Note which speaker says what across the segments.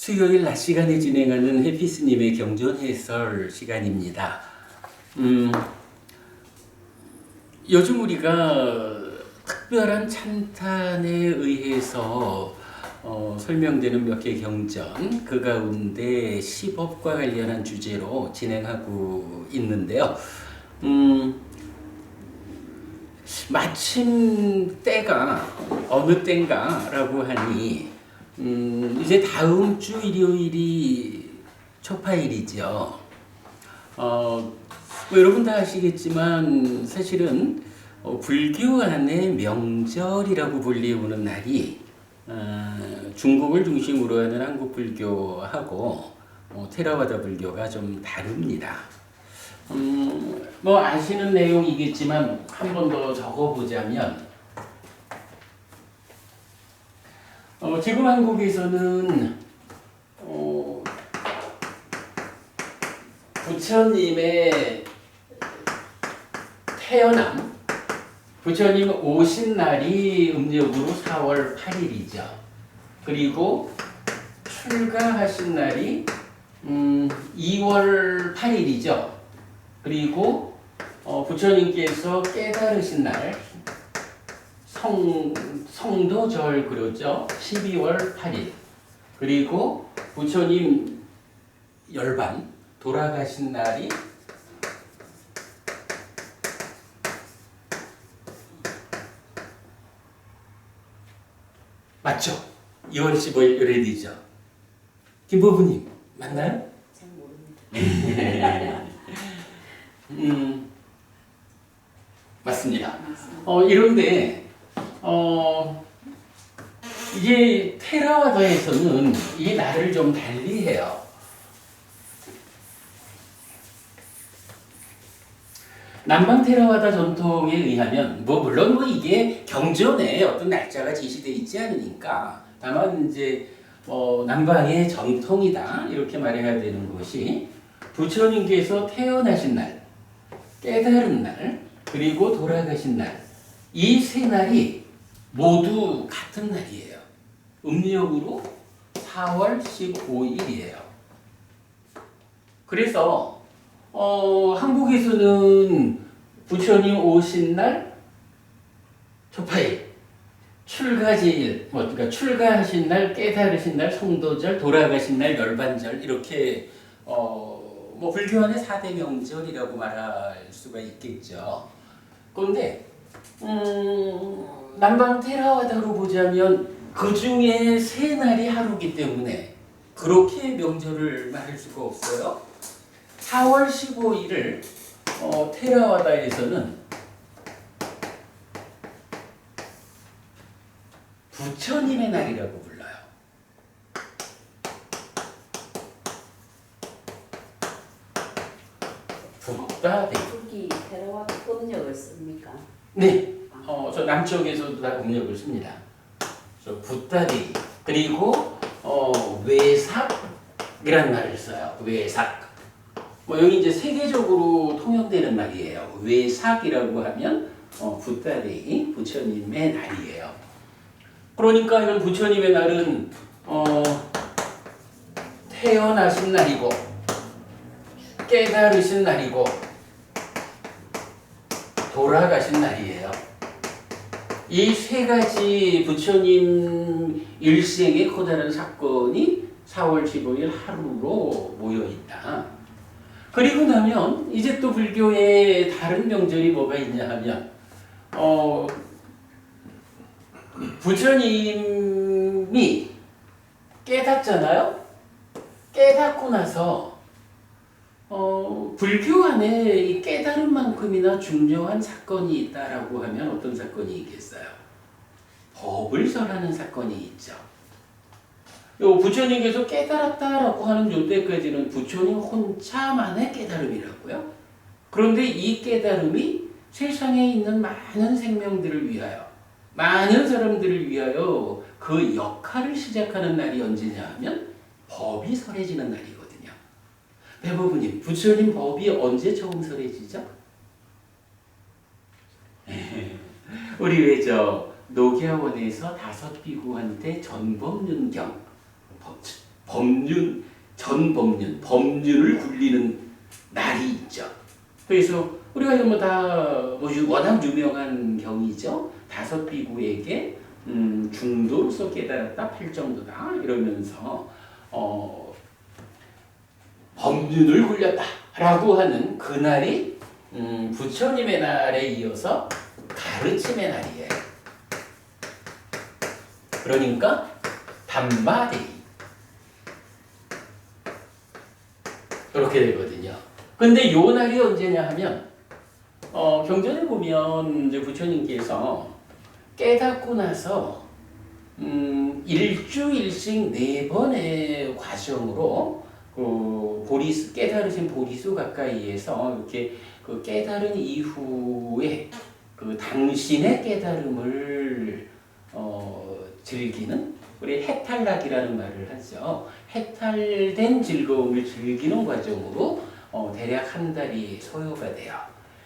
Speaker 1: 수요일 낮 시간에 진행하는 해피스님의 경전 해설 시간입니다. 요즘 우리가 특별한 찬탄에 의해서 설명되는 몇 개 경전, 그 가운데 시법과 관련한 주제로 진행하고 있는데요. 마침 때가 어느 때인가라고 하니 이제 다음 주 일요일이 초파일이죠. 뭐 여러분 다 아시겠지만 사실은 불교 안에 명절이라고 불리우는 날이 중국을 중심으로 하는 한국 불교하고 테라와다 불교가 좀 다릅니다. 뭐 아시는 내용이겠지만 한 번 더 적어보자면 지금 한국에서는 부처님의 태어남, 부처님 오신 날이 음력으로 4월 8일이죠. 그리고 출가하신 날이 2월 8일이죠. 그리고 부처님께서 깨달으신 날 성도절 그러죠. 12월 8일. 그리고 부처님 열반 돌아가신 날이 맞죠? 2월 15일 요래되죠. 김보부님 맞나요?
Speaker 2: 잘 모릅니다.
Speaker 1: 맞습니다. 이런데 이게 테라와다에서는 이 날을 좀 달리해요. 남방 테라와다 전통에 의하면 물론 이게 경전에 어떤 날짜가 제시되어 있지 않으니까 다만 이제 남방의 전통이다 이렇게 말해야 되는 것이 부처님께서 태어나신 날, 깨달은 날, 그리고 돌아가신 날 이 세 날이 모두 같은 날이에요. 음력으로 4월 15일이에요. 그래서 한국에서는 부처님 오신 날 초파일, 출가제일, 그러니까 출가하신 날, 깨달으신 날, 성도절, 돌아가신 날, 열반절 이렇게 뭐 불교 안에 4대 명절이라고 말할 수가 있겠죠. 그런데 남방 테라와다로 보자면 그 중에 세 날이 하루이기 때문에 그렇게 명절을 말할 수가 없어요. 4월 15일을 테라와다에서는 부처님의 날이라고 불러요. 붓다데이.
Speaker 2: 북이 테라와다 음력을 씁니까?
Speaker 1: 네, 저 남쪽에서도 다 음력을 씁니다. 저 붓다데이 그리고 외삭이라는 말을 써요. 외삭. 여기 이제 세계적으로 통용되는 말이에요. 외삭이라고 하면 붓다데이 부처님의 날이에요. 그러니까 이런 부처님의 날은 태어나신 날이고 깨달으신 날이고 돌아가신 날이에요. 이 세 가지 부처님 일생의 커다란 사건이 4월 15일 하루로 모여 있다. 그리고 나면 이제 또 불교의 다른 명절이 뭐가 있냐 하면 부처님이 깨닫잖아요. 깨닫고 나서 불교 안에 이 깨달음만큼이나 중요한 사건이 있다라고 하면 어떤 사건이 있겠어요? 법을 설하는 사건이 있죠. 요 부처님께서 깨달았다라고 하는 요때까지는 부처님 혼자만의 깨달음이라고요. 그런데 이 깨달음이 세상에 있는 많은 생명들을 위하여, 많은 사람들을 위하여 그 역할을 시작하는 날이 언제냐 하면 법이 설해지는 날이거든요. 배부부님, 부처님 법이 언제 처음 설해지죠? 우리 왜 녹야원에서 5 비구한테 전법륜경 법륜을 굴리는 날이 있죠. 그래서 우리가 이거 뭐다 워낙 유명한 경이죠. 다섯 비구에게 중도로서 깨달았다 팔정도다 이러면서 법륜을 굴렸다라고 하는 그날이 부처님의 날에 이어서 가르침의 날이에요. 그러니까 담마데이 이렇게 되거든요. 근데 요 날이 언제냐 하면 경전에 보면 이제 부처님께서 깨닫고 나서 일주일씩 4번의 과정으로 그 깨달으신 보리수 가까이에서 이렇게 그 깨달은 이후에 그 당신의 깨달음을 즐기는 우리 해탈락이라는 말을 하죠. 해탈된 즐거움을 즐기는 과정으로 대략 한 달이 소요가 돼요.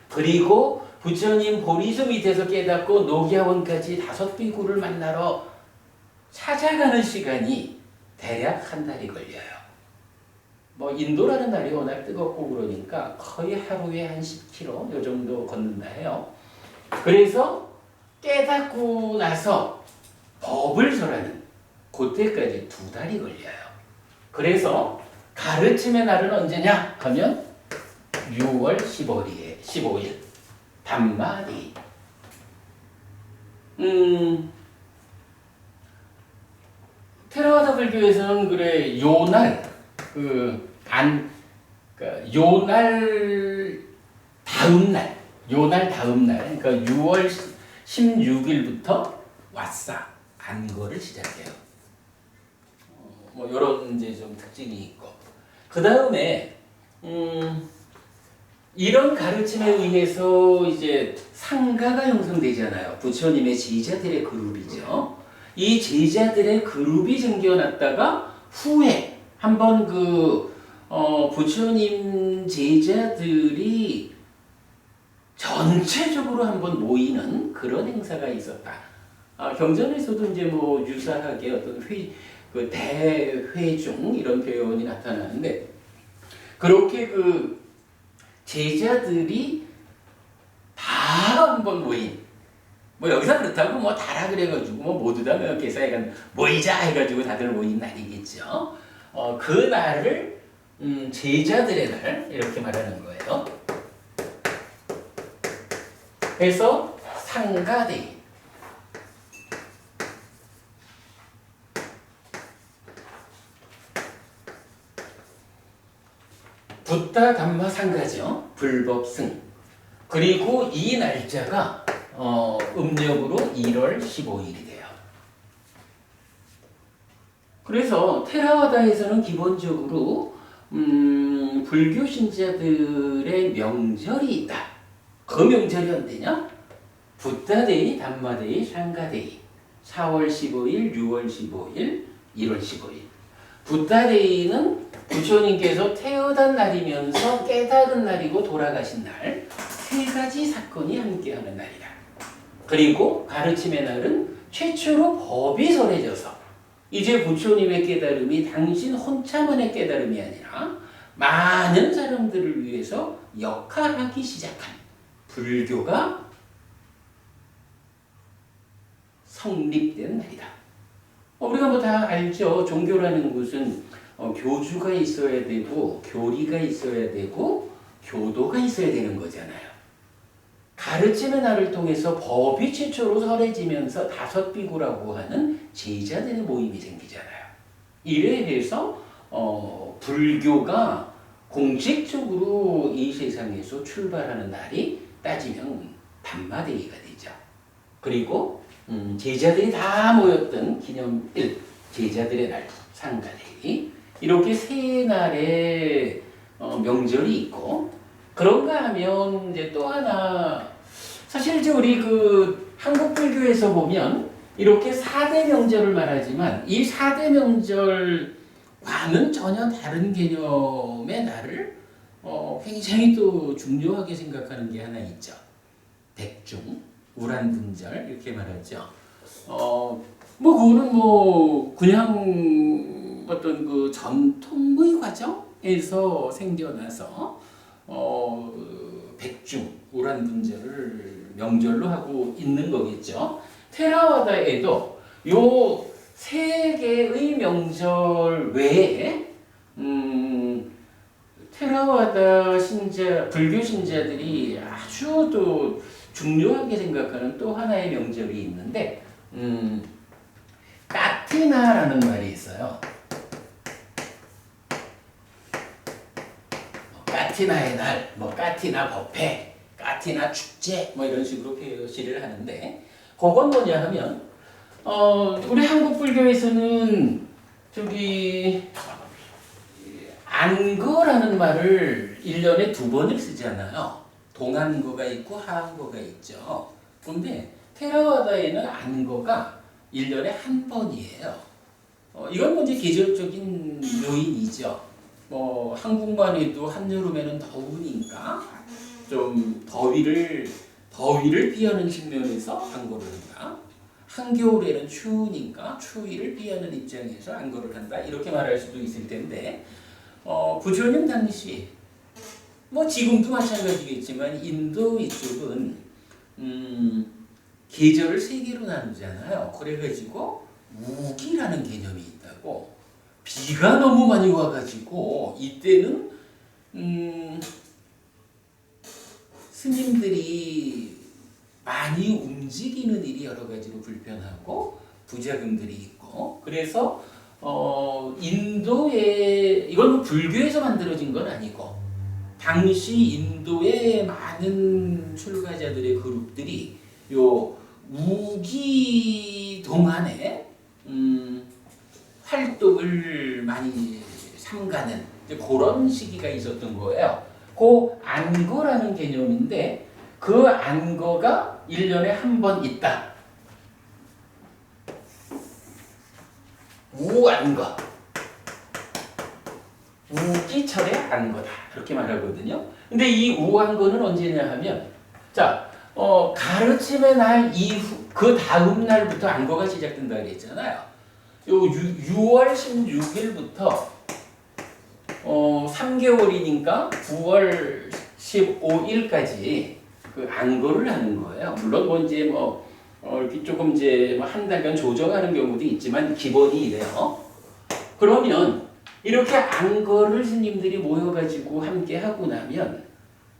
Speaker 1: 그리고 부처님 보리수 밑에서 깨닫고 녹야원까지 5비구를 만나러 찾아가는 시간이 대략 한 달이 걸려요. 뭐 인도라는 날이 워낙 뜨겁고 그러니까 거의 하루에 한 10km 요 정도 걷는다 해요. 그래서 깨닫고 나서 법을 설하는 그때까지 2달이 걸려요. 그래서 가르침의 날은 언제냐 하면 6월 15일 담마데이. 테라와다 불교에서는 그래 요날 요날 다음 날 그러니까 6월 16일부터 왓사 안거를 시작해요. 뭐 이런 이제 좀 특징이 있고 그 다음에 이런 가르침에 의해서 이제 상가가 형성되잖아요. 부처님의 제자들의 그룹이죠. 이 제자들의 그룹이 생겨났다가 후에 한번 부처님 제자들이 전체적으로 한번 모이는 그런 행사가 있었다. 경전에서도 이제 뭐 유사하게 어떤 대회중 이런 표현이 나타나는데 그렇게 그 제자들이 다 한번 모인 뭐 여기서 그렇다고 뭐 다라 그래가지고 뭐 모두 다 개사회관 모이자 해가지고 다들 모인 날이겠죠. 그 날을 제자들의 날 이렇게 말하는 거예요. 그래서 상가데이. 붓다 담마 상가죠. 불법승. 그리고 이 날짜가 음력으로 1월 15일이 돼요. 그래서 테라와다에서는 기본적으로 불교 신자들의 명절이 있다. 그 명절이 언제냐? 붓다데이, 담마데이, 상가데이. 4월 15일, 6월 15일, 1월 15일. 붓다데이는 부처님께서 태어난 날이면서 깨달은 날이고 돌아가신 날. 3가지 사건이 함께하는 날이다. 그리고 가르침의 날은 최초로 법이 설해져서 이제 부처님의 깨달음이 당신 혼자만의 깨달음이 아니라 많은 사람들을 위해서 역할하기 시작한 불교가 성립된 날이다. 우리가 뭐 다 알죠. 종교라는 것은 교주가 있어야 되고 교리가 있어야 되고 교도가 있어야 되는 거잖아요. 가르침의 날을 통해서 법이 최초로 설해지면서 5비구라고 하는 제자들의 모임이 생기잖아요. 이래 해서 불교가 공식적으로 이 세상에서 출발하는 날이 따지면 담마데이가 되죠. 그리고 제자들이 다 모였던 기념일, 제자들의 날, 상가데이 이렇게 3날의 명절이 있고 그런가 하면 이제 또 하나 사실 이제 우리 한국 불교에서 보면 이렇게 4대 명절을 말하지만 이 4대 명절과는 전혀 다른 개념의 날을 굉장히 또 중요하게 생각하는 게 하나 있죠. 백중, 우란분절 이렇게 말하죠. 뭐 그거는 뭐 그냥 어떤 그 전통의 과정에서 생겨나서 백중 우란분절을 명절로 하고 있는 거겠죠. 테라와다에도 요 세 개의 명절 외에 테라와다 신자 불교 신자들이 아주 또 중요하게 생각하는 또 하나의 명절이 있는데 까티나라는 말이 있어요. 까티나의 날, 뭐 까티나 법회, 까티나 축제, 뭐 이런 식으로 표시를 하는데, 그건 뭐냐 하면, 우리 한국 불교에서는 저기 안거라는 말을 1년에 2번을 쓰잖아요. 동안거가 있고 하안거가 있죠. 근데 테라와다에는 안거가 1년에 1번이에요. 이건 뭐 이제 계절적인 요인이죠. 뭐 한국만 해도 한여름에는 더우니까 좀 더위를 피하는 측면에서 안거를 한다. 한겨울에는 추우니까 추위를 피하는 입장에서 안거를 한다. 이렇게 말할 수도 있을 텐데 부처님 당시 뭐 지금도 마찬가지겠지만 인도 이쪽은 계절을 3개로 나누잖아요. 그래가지고 우기라는 개념이 있다고. 비가 너무 많이 와가지고 이때는 스님들이 많이 움직이는 일이 여러 가지로 불편하고 부작용들이 있고, 그래서 인도에 이건 뭐 불교에서 만들어진 건 아니고 당시 인도의 많은 출가자들의 그룹들이 요 우기 동안에 활동을 많이 삼가는 그런 시기가 있었던 거예요. 그 안거라는 개념인데 그 안거가 1년에 1번 있다. 우안거. 우기철의 안거다. 이렇게 말하거든요. 근데 이 우안거는 언제냐 하면 가르침의 날 이후 그 다음 날부터 안거가 시작된다 그랬잖아요. 요 6월 16일부터 3개월이니까 9월 15일까지 그 안거를 하는 거예요. 물론 뭐 이제 조금 이제 한 달간 조정하는 경우도 있지만 기본이 이래요. 그러면 이렇게 안거를 스님들이 모여가지고 함께 하고 나면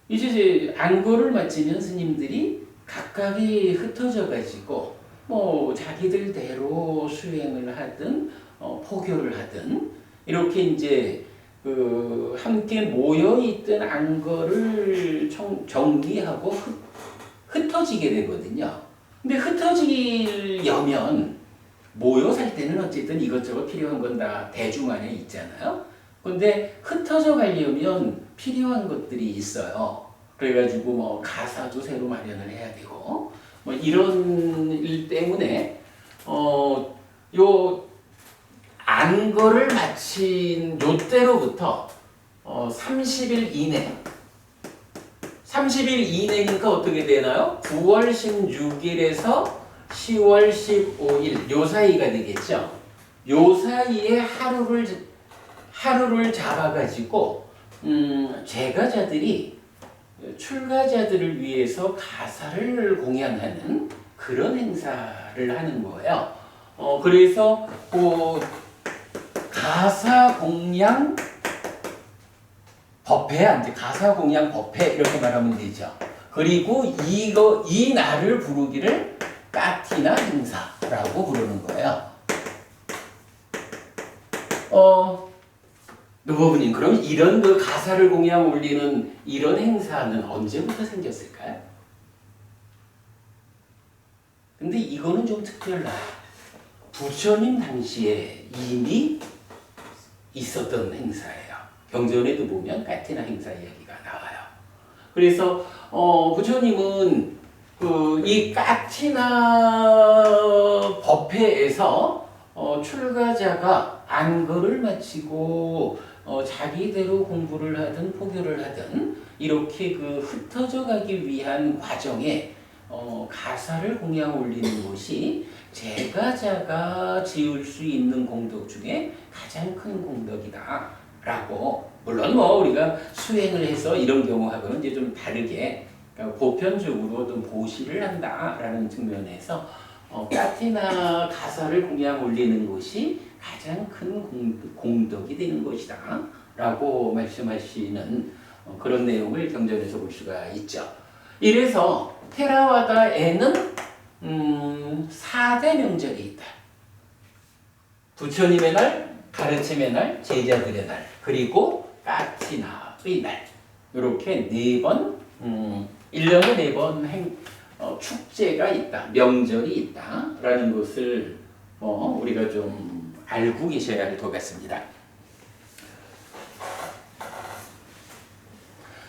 Speaker 1: 이제 안거를 마치면 스님들이 각각이 흩어져가지고 뭐 자기들대로 수행을 하든 포교를 하든 이렇게 이제 그 함께 모여 있던 안거를 정리하고 흩어지게 되거든요. 근데 흩어지려면 모여 살 때는 어쨌든 이것저것 필요한 건 다 대중 안에 있잖아요. 근데 흩어져 가려면 필요한 것들이 있어요. 그래가지고 뭐 가사도 새로 마련을 해야 되고 뭐 이런 일 때문에 요 안거를 마친 요때로부터 30일 이내 30일 이내니까 어떻게 되나요? 9월 16일에서 10월 15일 요 사이가 되겠죠. 요 사이에 하루를 잡아가지고 제가자들이 출가자들을 위해서 가사를 공양하는 그런 행사를 하는 거예요. 그래서 가사 공양 법회한테 가사 공양 법회 이렇게 말하면 되죠. 그리고 이 날을 부르기를 까티나 행사라고 부르는 거예요. 노부부님, 그럼 이런 그 가사를 공양 올리는 이런 행사는 언제부터 생겼을까요? 근데 이거는 좀 특별해요. 부처님 당시에 이미 있었던 행사예요. 경전에도 보면 까티나 행사 이야기가 나와요. 그래서 부처님은 이 까티나 법회에서 출가자가 안거를 마치고 자기대로 공부를 하든 포교를 하든 이렇게 그 흩어져 가기 위한 과정에 가사를 공양 올리는 것이 제가자가 지을 수 있는 공덕 중에 가장 큰 공덕이다 라고, 물론 뭐 우리가 수행을 해서 이런 경우하고는 이제 좀 다르게, 그러니까 보편적으로 어떤 보시를 한다라는 측면에서 까티나 가사를 공양 올리는 것이 가장 큰 공덕이 되는 것이다 라고 말씀하시는 그런 내용을 경전에서 볼 수가 있죠. 이래서 테라와다에는 4대 명절이 있다. 부처님의 날, 가르침의 날, 제자들의 날, 그리고 까티나의 날, 이렇게 4번 1년에 4번 축제가 있다, 명절이 있다라는 것을 우리가 좀 알고 계셔야 할 것 같습니다.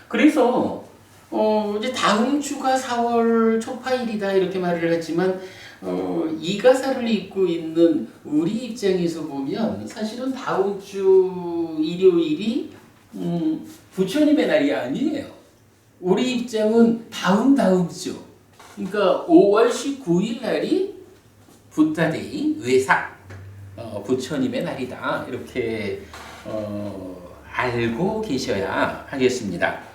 Speaker 1: 그래서 이제 다음 주가 4월 초파일이다 이렇게 말을 하지만 이 가사를 읽고 있는 우리 입장에서 보면 사실은 다음 주 일요일이 부처님의 날이 아니에요. 우리 입장은 다음 주, 그러니까 5월 19일 날이 부타데이 외삭 부처님의 날이다 이렇게 알고 계셔야 하겠습니다.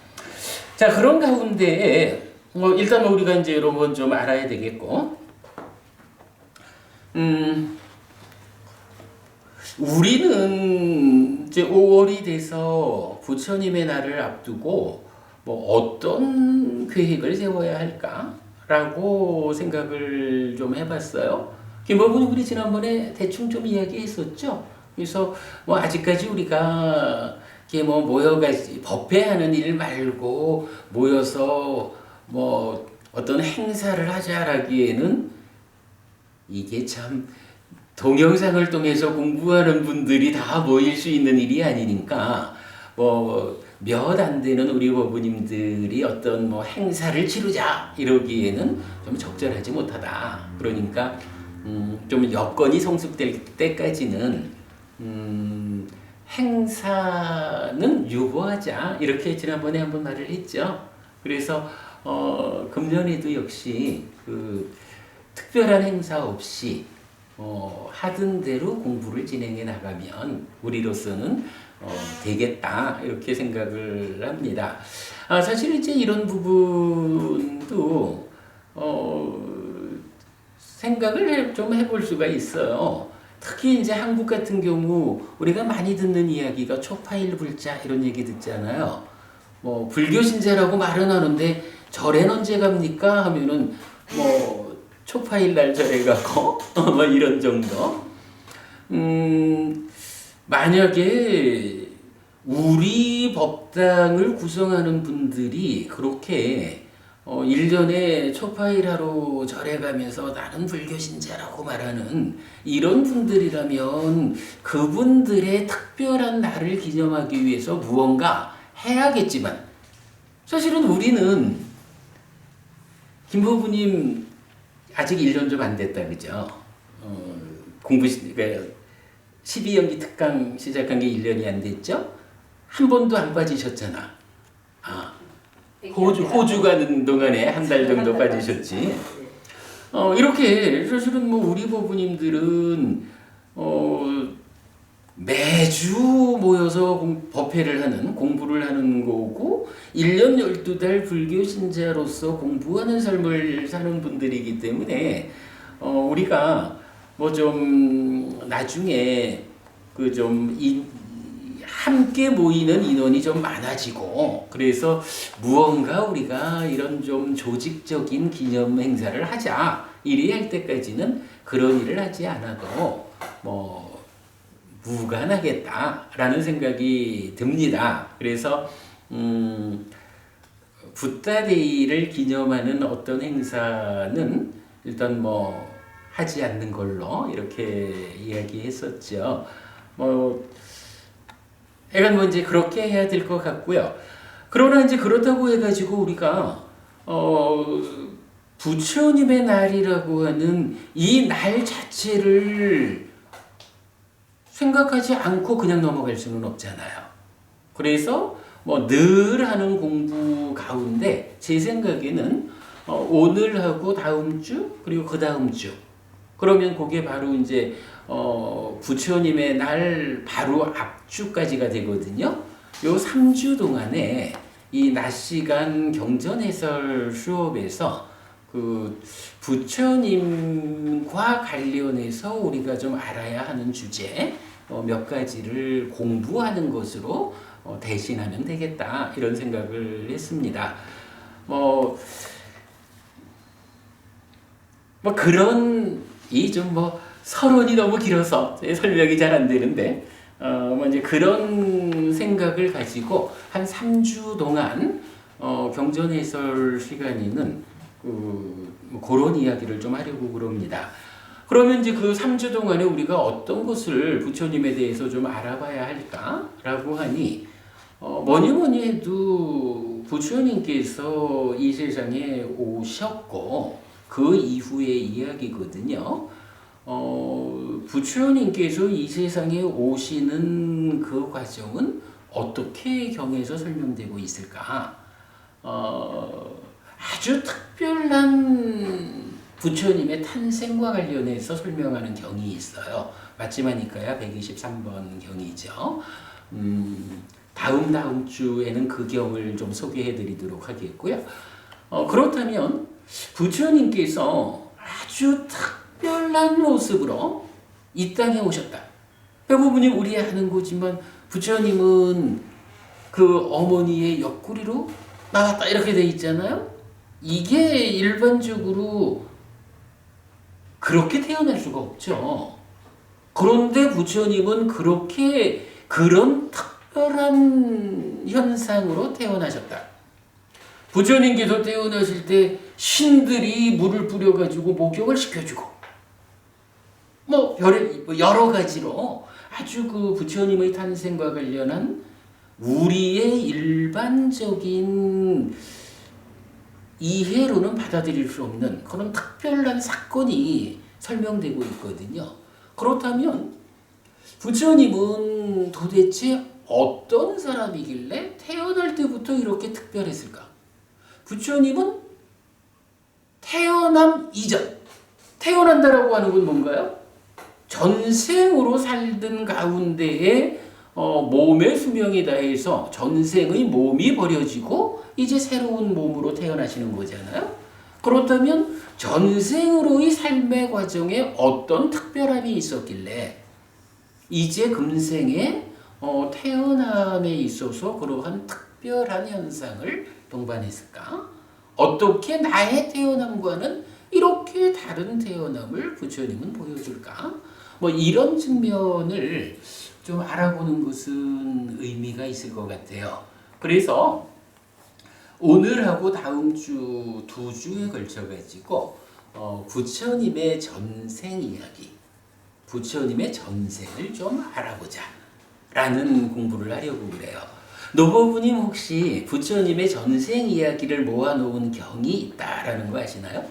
Speaker 1: 자, 그런 가운데 일단 우리가 이제 이런 건 좀 알아야 되겠고, 우리는 이제 5월이 돼서 부처님의 날을 앞두고 뭐 어떤 계획을 세워야 할까라고 생각을 좀 해봤어요. 김범훈이 우리 지난번에 대충 좀 이야기했었죠. 그래서 뭐 아직까지 우리가 이게 뭐 모여가지 법회하는 일 말고 모여서 뭐 어떤 행사를 하자라기에는 이게 참 동영상을 통해서 공부하는 분들이 다 모일 수 있는 일이 아니니까 뭐 몇 안 되는 우리 법부님들이 어떤 뭐 행사를 치르자 이러기에는 좀 적절하지 못하다. 그러니까 좀 여건이 성숙될 때까지는 행사는 유보하자 이렇게 지난번에 한번 말을 했죠. 그래서 금년에도 역시 그 특별한 행사 없이 하던 대로 공부를 진행해 나가면 우리로서는 되겠다 이렇게 생각을 합니다. 사실 이제 이런 부분도 생각을 좀 해볼 수가 있어요. 특히 이제 한국 같은 경우 우리가 많이 듣는 이야기가 초파일 불자 이런 얘기 듣잖아요. 뭐 불교 신자라고 말은 하는데 절에는 언제 갑니까 하면은 뭐 초파일 날 절에 가고 뭐 이런 정도. 만약에 우리 법당을 구성하는 분들이 그렇게 1년에 초파일 하러 절에 가면서 나는 불교 신자라고 말하는 이런 분들이라면 그분들의 특별한 날을 기념하기 위해서 무언가 해야겠지만 사실은 우리는 김보부님 아직 1년 좀 안 됐다 그죠? 그러니까 12연기 특강 시작한 게 1년이 안 됐죠? 한 번도 안 빠지셨잖아. 호주 가는 동안에 한 달 정도 빠지셨지. 이렇게 사실은 뭐 우리 법부님들은 매주 모여서 법회를 하는 공부를 하는 거고 1년 12달 불교 신자로서 공부하는 삶을 사는 분들이기 때문에 우리가 뭐 좀 나중에 그 좀 함께 모이는 인원이 좀 많아지고 그래서 무언가 우리가 이런 좀 조직적인 기념 행사를 하자 이리 할 때까지는 그런 일을 하지 않아도 뭐 무관하겠다라는 생각이 듭니다. 그래서 붓다데이를 기념하는 어떤 행사는 일단 뭐 하지 않는 걸로 이렇게 이야기했었죠. 애간 뭐 이제 그렇게 해야 될 것 같고요. 그러나 이제 그렇다고 해가지고 우리가 부처님의 날이라고 하는 이 날 자체를 생각하지 않고 그냥 넘어갈 수는 없잖아요. 그래서 뭐 늘 하는 공부 가운데 제 생각에는 오늘하고 다음 주 그리고 그 다음 주 그러면 그게 바로 이제 부처님의 날 바로 앞주까지가 되거든요. 요 3주 동안에 이 낮 시간 경전 해설 수업에서 그 부처님과 관련해서 우리가 좀 알아야 하는 주제 몇 가지를 공부하는 것으로 대신하면 되겠다 이런 생각을 했습니다. 뭐 그런 이 좀 서론이 너무 길어서 설명이 잘 안 되는데 이제 그런 생각을 가지고 한 3주 동안 경전 해설 시간에는 그런 이야기를 좀 하려고 그럽니다. 그러면 이제 그 3주 동안에 우리가 어떤 것을 부처님에 대해서 좀 알아봐야 할까라고 하니 뭐니 해도 부처님께서 이 세상에 오셨고 그 이후의 이야기거든요. 부처님께서 이 세상에 오시는 그 과정은 어떻게 경에서 설명되고 있을까? 아주 특별한 부처님의 탄생과 관련해서 설명하는 경이 있어요. 마지막이니까야 123번 경이죠. 다음 주에는 그 경을 좀 소개해 드리도록 하겠고요. 그렇다면 부처님께서 아주 특별한 모습으로 이 땅에 오셨다. 그 부분이 우리 아는 거지만 부처님은 그 어머니의 옆구리로 나왔다 이렇게 돼 있잖아요. 이게 일반적으로 그렇게 태어날 수가 없죠. 그런데 부처님은 그런 특별한 현상으로 태어나셨다. 부처님께서 태어나실 때 신들이 물을 뿌려가지고 목욕을 시켜주고 여러 가지로 아주 그 부처님의 탄생과 관련한 우리의 일반적인 이해로는 받아들일 수 없는 그런 특별한 사건이 설명되고 있거든요. 그렇다면 부처님은 도대체 어떤 사람이길래 태어날 때부터 이렇게 특별했을까? 부처님은 태어남 이전, 태어난다라고 하는 건 뭔가요? 전생으로 살던 가운데에 몸의 수명이 다해서 전생의 몸이 버려지고 이제 새로운 몸으로 태어나시는 거잖아요. 그렇다면 전생으로의 삶의 과정에 어떤 특별함이 있었길래 이제 금생에 태어남에 있어서 그러한 특별한 현상을 동반했을까? 어떻게 나의 태어남과는 이렇게 다른 태어남을 부처님은 보여줄까? 이런 측면을 좀 알아보는 것은 의미가 있을 것 같아요. 그래서 오늘하고 다음 주 2주에 걸쳐가지고 부처님의 전생 이야기, 부처님의 전생을 좀 알아보자 라는 공부를 하려고 그래요. 노보부님 혹시 부처님의 전생 이야기를 모아놓은 경이 있다라는 거 아시나요?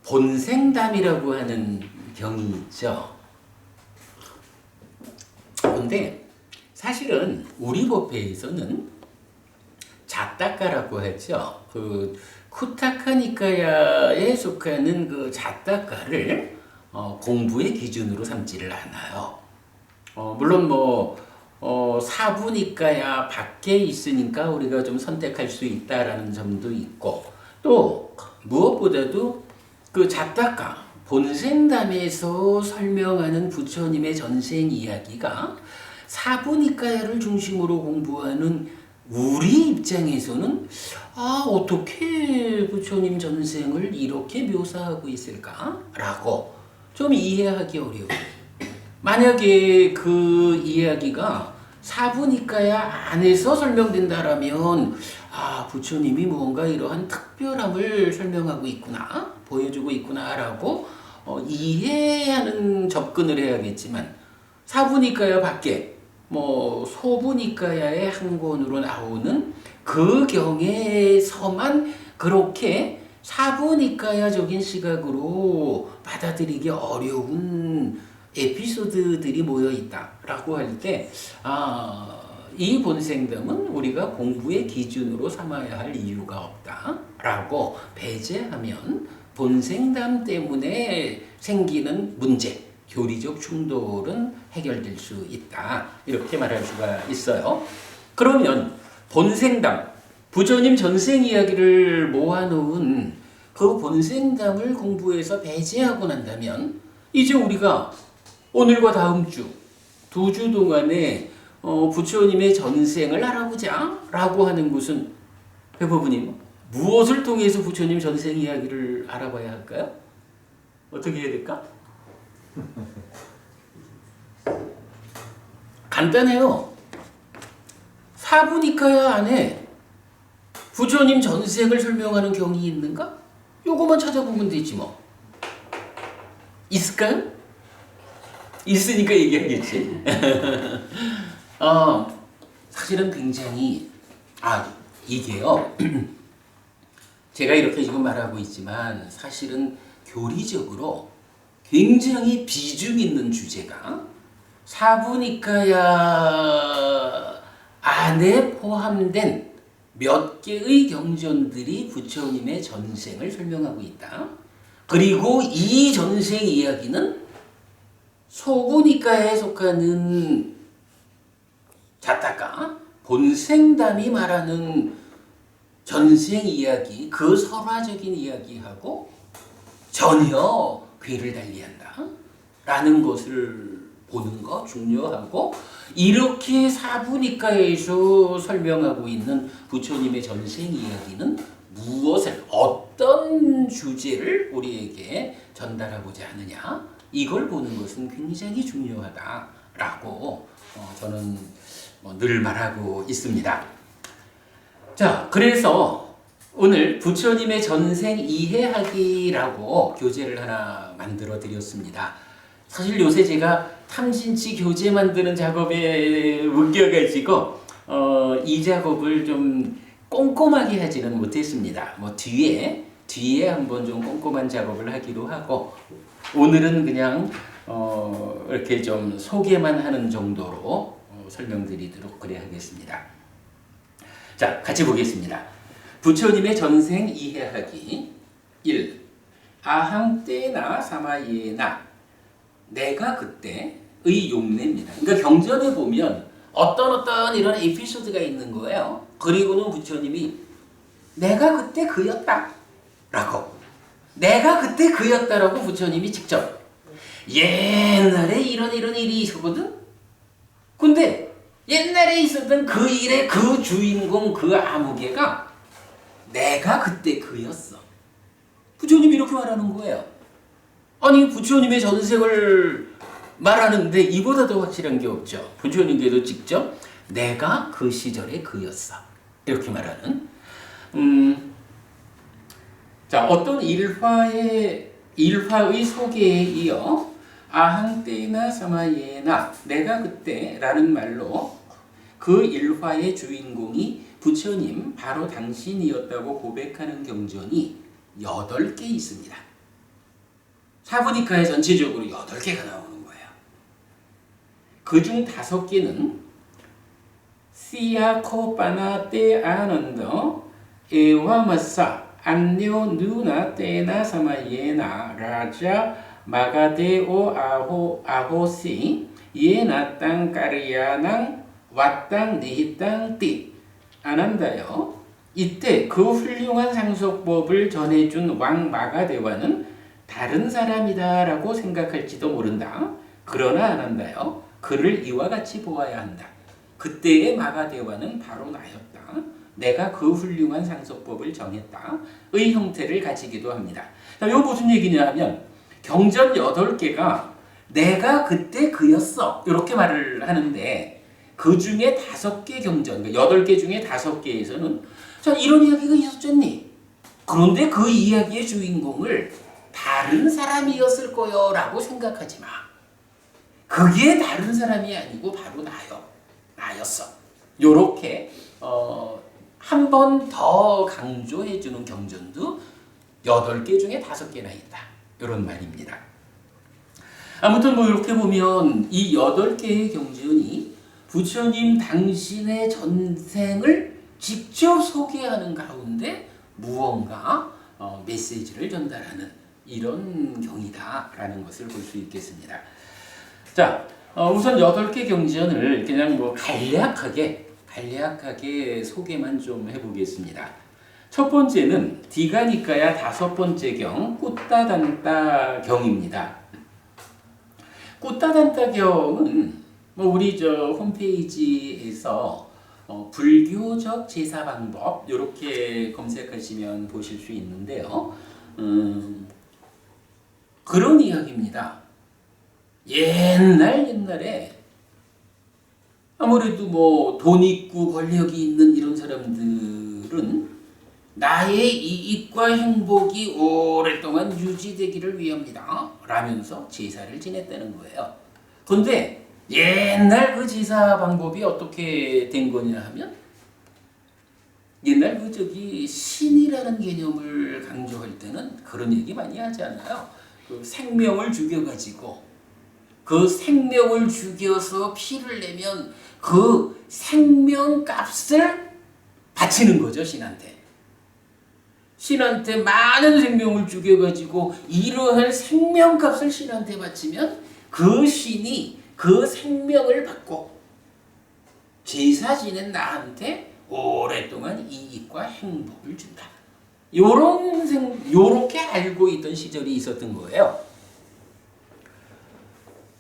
Speaker 1: 본생담이라고 하는 경이 있죠. 그런데 사실은 우리 법회에서는 자따가라고 하죠. 그 쿠타카니카야에 속하는 그 자따가를 공부의 기준으로 삼지를 않아요. 물론 사부니까야 밖에 있으니까 우리가 좀 선택할 수 있다라는 점도 있고 또 무엇보다도 그 자따가 본생담에서 설명하는 부처님의 전생 이야기가 사부니까야를 중심으로 공부하는 우리 입장에서는 어떻게 부처님 전생을 이렇게 묘사하고 있을까라고 좀 이해하기 어려워요. 만약에 그 이야기가 사부니까야 안에서 설명된다라면 부처님이 무언가 이러한 특별함을 설명하고 있구나, 보여주고 있구나라고 이해하는 접근을 해야겠지만 사부니까야 밖에 소부니까야의 한 권으로 나오는 그 경에서만 그렇게 사부니까야적인 시각으로 받아들이기 어려운 에피소드들이 모여 있다라고 할 때 이 본생담은 우리가 공부의 기준으로 삼아야 할 이유가 없다라고 배제하면 본생담 때문에 생기는 문제, 교리적 충돌은 해결될 수 있다. 이렇게 말할 수가 있어요. 그러면 본생담, 부처님 전생 이야기를 모아놓은 그 본생담을 공부해서 배제하고 난다면 이제 우리가 오늘과 다음 주, 2주 동안에 부처님의 전생을 알아보자 라고 하는 것은 회법부님 무엇을 통해서 부처님 전생 이야기를 알아봐야 할까요? 어떻게 해야 될까? 간단해요. 사부니카야 안에 부처님 전생을 설명하는 경이 있는가? 요거만 찾아보면 되지 뭐. 있을까요? 있으니까 얘기하겠지. 사실은 굉장히 이게요. 제가 이렇게 지금 말하고 있지만 사실은 교리적으로 굉장히 비중 있는 주제가 사부니카야 안에 포함된 몇 개의 경전들이 부처님의 전생을 설명하고 있다. 그리고 이 전생 이야기는 소부니카에 속하는 자타가 본생담이 말하는 전생 이야기, 그 설화적인 이야기하고 전혀 궤를 달리한다 라는 것을 보는 거 중요하고, 이렇게 사부니카에서 설명하고 있는 부처님의 전생 이야기는 무엇을, 어떤 주제를 우리에게 전달하고자 하느냐, 이걸 보는 것은 굉장히 중요하다라고 저는 늘 말하고 있습니다. 자, 그래서 오늘 부처님의 전생 이해하기라고 교재를 하나 만들어 드렸습니다. 사실 요새 제가 탐진치 교재 만드는 작업에 묶여가지고 이 작업을 좀 꼼꼼하게 하지는 못했습니다. 뭐 뒤에 한번 좀 꼼꼼한 작업을 하기로 하고, 오늘은 그냥 이렇게 좀 소개만 하는 정도로 설명드리도록 그래 하겠습니다. 자, 같이 보겠습니다. 부처님의 전생 이해하기 1. 아항 때나 사마예나, 내가 그때의 용례입니다. 그러니까 경전에 보면 어떤 이런 에피소드가 있는 거예요. 그리고는 부처님이 내가 그때 그였다 라고, 내가 그때 그였다라고 부처님이 직접 옛날에 이런 일이 있었거든. 근데 옛날에 있었던 그 일의 그 주인공, 그 아무개가 내가 그때 그였어. 부처님이 이렇게 말하는 거예요. 아니, 부처님의 전생을 말하는데 이보다 더 확실한 게 없죠. 부처님께도 직접 내가 그 시절에 그였어 이렇게 말하는. 자, 어떤 일화의 소개에 이어 아항 때나 사마예나, 내가 그때라는 말로 그 일화의 주인공이 부처님 바로 당신이었다고 고백하는 경전이 8개 있습니다. 사부니카에 전체적으로 8개가 나오는 거예요. 그중 5개는 시야코파나 때 아난더 에와마사 안뇨 누나 때나 사마예나 라자 마가데오 아호시 예나 땅 까리야낭 왓땅 니땅 띠 아난다요. 이때 그 훌륭한 상속법을 전해준 왕 마가데와는 다른 사람이다라고 생각할지도 모른다. 그러나 아난다요. 그를 이와 같이 보아야 한다. 그때의 마가데와는 바로 나였다. 내가 그 훌륭한 상속법을 정했다. 의 형태를 가지기도 합니다. 자, 이거 무슨 얘기냐 하면 경전 8개가 내가 그때 그였어 이렇게 말을 하는데, 그 중에 5개 경전, 8개 중에 5개에서는 자, 이런 이야기가 있었잖니. 그런데 그 이야기의 주인공을 다른 사람이었을 거요 라고 생각하지 마. 그게 다른 사람이 아니고 바로 나였어. 요렇게 한 번 더 강조해주는 경전도 8개 중에 5개나 있다. 이런 말입니다. 아무튼 뭐 이렇게 보면 이 8개의 경전이 부처님 당신의 전생을 직접 소개하는 가운데 무언가 메시지를 전달하는 이런 경이다라는 것을 볼 수 있겠습니다. 자, 우선 8개 경전을 그냥 뭐 간략하게 소개만 좀 해보겠습니다. 첫 번째는 디가니까야 5번째 경 꾸따단따 경입니다. 꾸따단따 경은 뭐 우리 홈페이지에서 불교적 제사 방법 이렇게 검색하시면 보실 수 있는데요. 그런 이야기입니다. 옛날에 아무래도 뭐 돈 있고 권력이 있는 이런 사람들은 나의 이익과 행복이 오랫동안 유지되기를 위함이다 라면서 제사를 지냈다는 거예요. 그런데 옛날 그 제사 방법이 어떻게 된 거냐 하면 옛날 신이라는 개념을 강조할 때는 그런 얘기 많이 하잖아요. 그 생명을 죽여가지고 그 생명을 죽여서 피를 내면 그 생명값을 바치는 거죠, 신한테. 신한테 많은 생명을 죽여가지고 이러한 생명값을 신한테 바치면 그 신이 그 생명을 받고 제사 지낸 나한테 오랫동안 이익과 행복을 준다. 요렇게 알고 있던 시절이 있었던 거예요.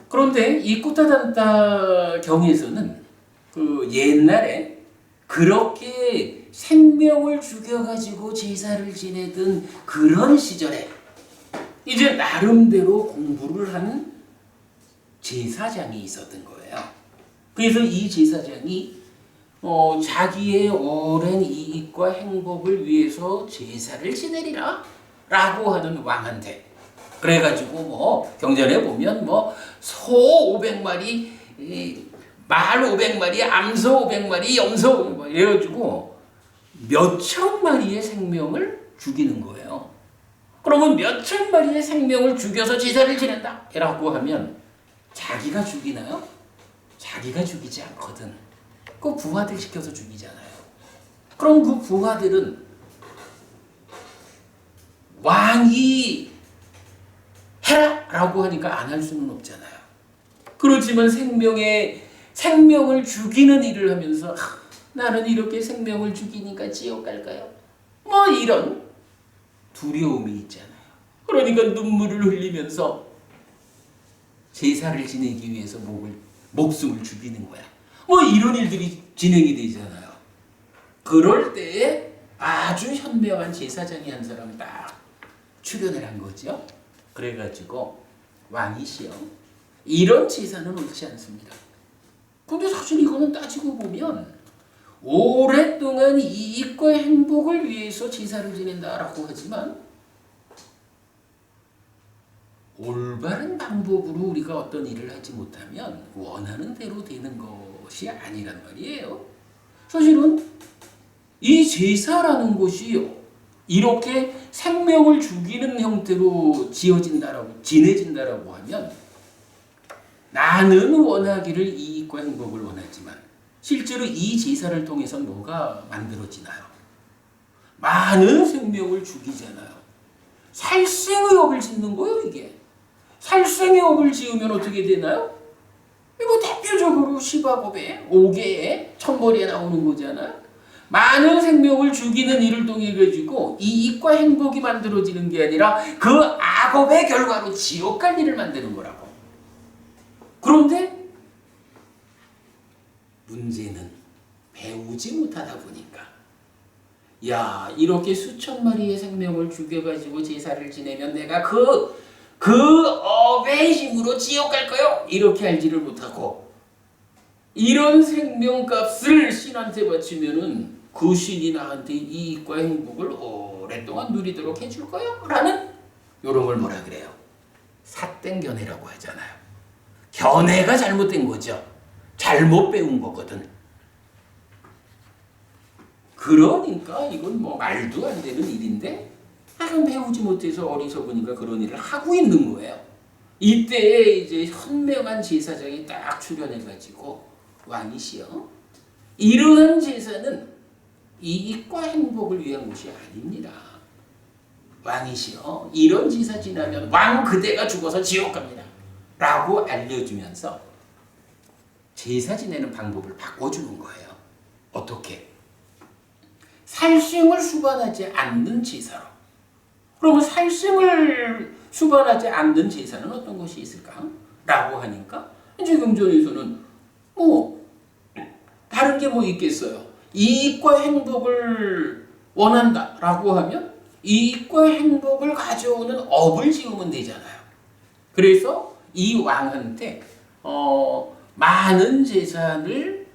Speaker 1: 그런데 이 꾸따단따 경에서는 그 옛날에 그렇게 생명을 죽여가지고 제사를 지내던 그런 시절에 이제 나름대로 공부를 한 제사장이 있었던 거예요. 그래서 이 제사장이 자기의 오랜 이익과 행복을 위해서 제사를 지내리라 라고 하는 왕한테, 그래가지고 뭐 경전에 보면 뭐 소 500마리, 말 500마리, 암소 500마리, 염소 500마리 이래가지고 몇천 마리의 생명을 죽이는 거예요. 그러면 몇천 마리의 생명을 죽여서 제사를 지낸다 라고 하면 자기가 죽이나요? 자기가 죽이지 않거든. 그 부하들 시켜서 죽이잖아요. 그럼 그 부하들은 왕이 해라 라고 하니까 안 할 수는 없잖아요. 그렇지만 생명을 죽이는 일을 하면서 나는 이렇게 생명을 죽이니까 지옥 갈까요? 뭐 이런 두려움이 있잖아요. 그러니까 눈물을 흘리면서 제사를 지내기 위해서 목숨을 죽이는 거야. 뭐 이런 일들이 진행이 되잖아요. 그럴 때에 아주 현명한 제사장이 한 사람 딱 출연을 한 거죠. 그래가지고 왕이시여, 이런 제사는 옳지 않습니다. 근데 사실 이거는 따지고 보면 오랫동안 이익과 행복을 위해서 제사를 지낸다라고 하지만 올바른 방법으로 우리가 어떤 일을 하지 못하면 원하는 대로 되는 것이 아니란 말이에요. 사실은 이 제사라는 것이 이렇게 생명을 죽이는 형태로 지내진다라고 하면 나는 원하기를 이익과 행복을 원하지만 실제로 이 제사를 통해서 뭐가 만들어지나요? 많은 생명을 죽이잖아요. 살생의 업을 짓는 거예요, 이게. 살생의 업을 지으면 어떻게 되나요? 이거 대표적으로 시바법에 5개의 천벌에 나오는 거잖아요. 많은 생명을 죽이는 일을 통해 가지고 이익과 행복이 만들어지는 게 아니라 그 악업의 결과로 지옥 갈 일을 만드는 거라고. 그런데 문제는 배우지 못하다 보니까 야, 이렇게 수천 마리의 생명을 죽여가지고 제사를 지내면 내가 그 업의 힘으로 지옥 갈 거요? 이렇게 알지를 못하고 이런 생명값을 신한테 바치면은 그 신이 나한테 이익과 행복을 오랫동안 누리도록 해줄 거요? 라는 요런 걸 뭐라 그래요? 삿된 견해라고 하잖아요. 견해가 잘못된 거죠. 잘못 배운 거거든. 그러니까 이건 뭐 말도 안 되는 일인데 그럼 배우지 못해서 어리석으니까 그런 일을 하고 있는 거예요. 이때에 이제 현명한 제사장이 딱 출연해가지고 왕이시여 이러한 제사는 이익과 행복을 위한 것이 아닙니다. 왕이시여 이런 제사 지나면 왕 그대가 죽어서 지옥 갑니다 라고 알려주면서 제사 지내는 방법을 바꿔주는 거예요. 어떻게? 살생을 수반하지 않는 제사로. 그러면 살생을 수반하지 않는 제사는 어떤 것이 있을까? 라고 하니까 이제 경전에서는 다른 게 뭐 있겠어요? 이익과 행복을 원한다 라고 하면 이익과 행복을 가져오는 업을 지으면 되잖아요. 그래서 이 왕한테 많은 재산을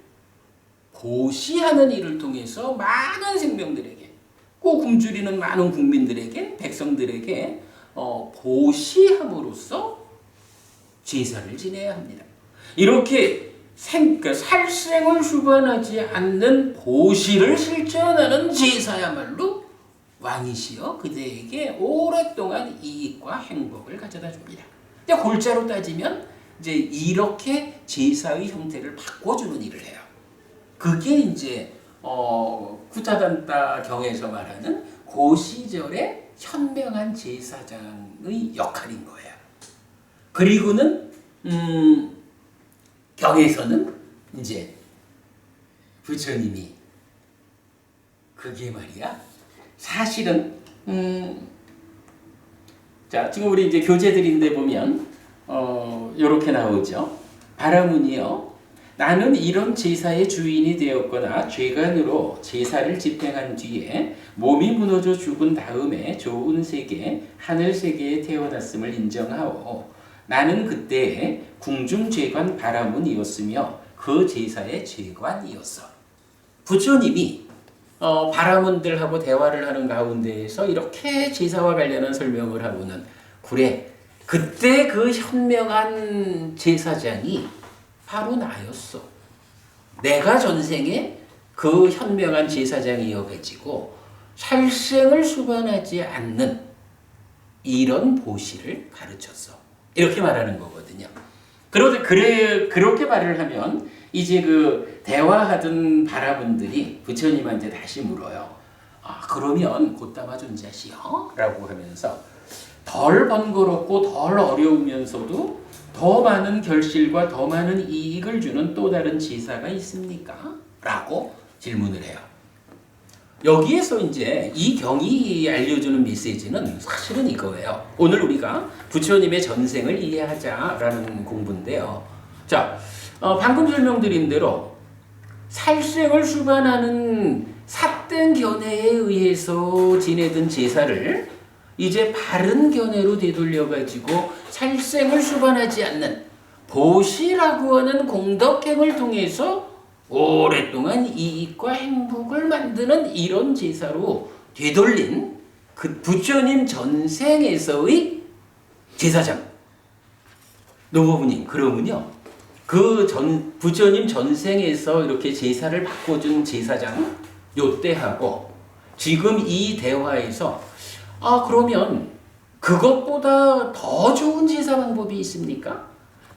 Speaker 1: 보시하는 일을 통해서 많은 생명들에게 꼭 굶주리는 많은 국민들에게 백성들에게 보시함으로써 제사를 지내야 합니다. 이렇게 살생을 수반하지 않는 보시를 실천하는 제사야말로 왕이시여 그대에게 오랫동안 이익과 행복을 가져다 줍니다. 근데 골자로 따지면 이제 이렇게 제사의 형태를 바꿔주는 일을 해요. 그게 이제 쿠타단타 경에서 말하는 그 시절의 현명한 제사장의 역할인 거예요. 그리고는 경에서는 이제 부처님이 그게 말이야 사실은 자 지금 우리 이제 교재들인데 보면 이렇게 나오죠. 바라문이여 나는 이런 제사의 주인이 되었거나 죄간으로 제사를 집행한 뒤에 몸이 무너져 죽은 다음에 좋은 세계 하늘 세계에 태어났음을 인정하오. 나는 그때 궁중 죄관 바라문이었으며 그 제사의 죄관이었어. 부처님이 바라문들하고 대화를 하는 가운데에서 이렇게 제사와 관련한 설명을 하고는 그래 그때 그 현명한 제사장이 바로 나였어. 내가 전생에 그 현명한 제사장이어가지고 살생을 수반하지 않는 이런 보시를 가르쳤어. 이렇게 말하는 거거든요. 그렇게 말을 하면 이제 그 대화하던 바라분들이 부처님한테 다시 물어요. 그러면 곧담아 존자시여? 라고 하면서 덜 번거롭고 덜 어려우면서도 더 많은 결실과 더 많은 이익을 주는 또 다른 제사가 있습니까? 라고 질문을 해요. 여기에서 이제 이 경이 알려주는 메시지는 사실은 이거예요. 오늘 우리가 부처님의 전생을 이해하자라는 공부인데요. 자, 방금 설명드린 대로 살생을 수반하는 삿된 견해에 의해서 지내던 제사를 이제 바른 견해로 되돌려가지고 살생을 수반하지 않는 보시라고 하는 공덕행을 통해서 오랫동안 이익과 행복을 만드는 이런 제사로 되돌린 그 부처님 전생에서의 제사장. 노부부님, 그러면요. 부처님 전생에서 이렇게 제사를 바꿔준 제사장, 요때하고 지금 이 대화에서 그러면 그것보다 더 좋은 제사 방법이 있습니까?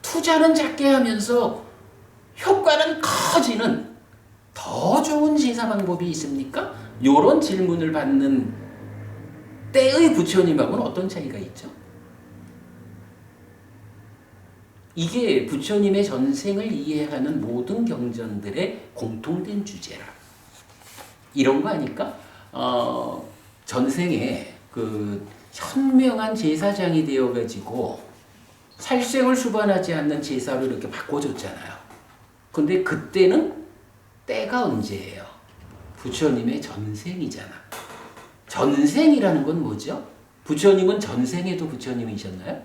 Speaker 1: 투자는 작게 하면서 효과는 커지는 더 좋은 제사 방법이 있습니까? 이런 질문을 받는 때의 부처님하고는 어떤 차이가 있죠? 이게 부처님의 전생을 이해하는 모든 경전들의 공통된 주제라. 이런 거 아닐까? 전생에 그 현명한 제사장이 되어가지고 살생을 수반하지 않는 제사로 이렇게 바꿔줬잖아요. 근데 그때는 때가 언제예요? 부처님의 전생이잖아. 전생이라는 건 뭐죠? 부처님은 전생에도 부처님이셨나요?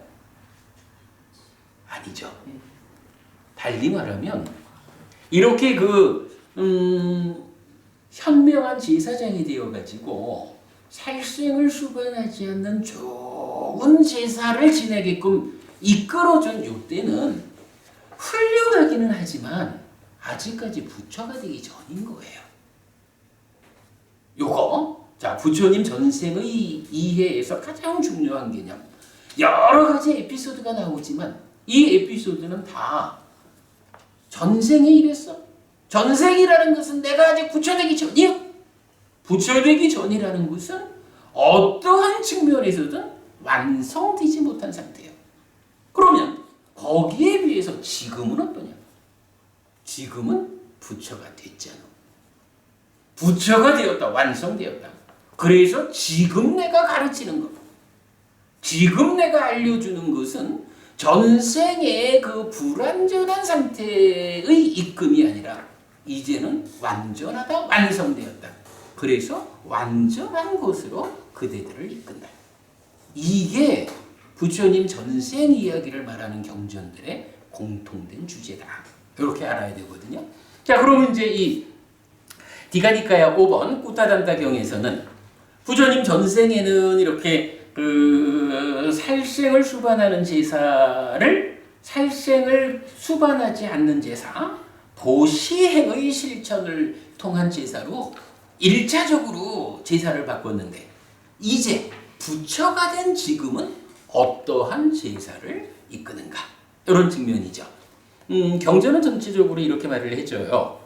Speaker 1: 아니죠. 달리 말하면 이렇게 현명한 제사장이 되어가지고 살생을 수반하지 않는 좋은 제사를 지내게끔 이끌어준 이때는 훌륭하기는 하지만 아직까지 부처가 되기 전인 거예요. 요거 자 부처님 전생의 이해에서 가장 중요한 개념. 여러 가지 에피소드가 나오지만 이 에피소드는 다 전생에 이랬어. 전생이라는 것은 내가 아직 부처되기 전이야. 부처되기 전이라는 것은 어떠한 측면에서든 완성되지 못한 상태예요. 그러면 거기에 비해서 지금은 어떠냐? 지금은 부처가 됐잖아. 부처가 되었다. 완성되었다. 그래서 지금 내가 가르치는 것, 지금 내가 알려주는 것은 전생의 그 불완전한 상태의 입금이 아니라 이제는 완전하다, 완성되었다. 그래서 완전한 것으로 그대들을 이끈다. 이게 부처님 전생 이야기를 말하는 경전들의 공통된 주제다. 이렇게 알아야 되거든요. 자, 그러면 이제 이 디가니카야 5번 꾸타단다경에서는 부처님 전생에는 이렇게 그 살생을 수반하는 제사를 살생을 수반하지 않는 제사, 보시행의 실천을 통한 제사로 1차적으로 제사를 바꿨는데 이제 부처가 된 지금은 어떠한 제사를 이끄는가? 이런 측면이죠. 경전은 전체적으로 이렇게 말을 해줘요.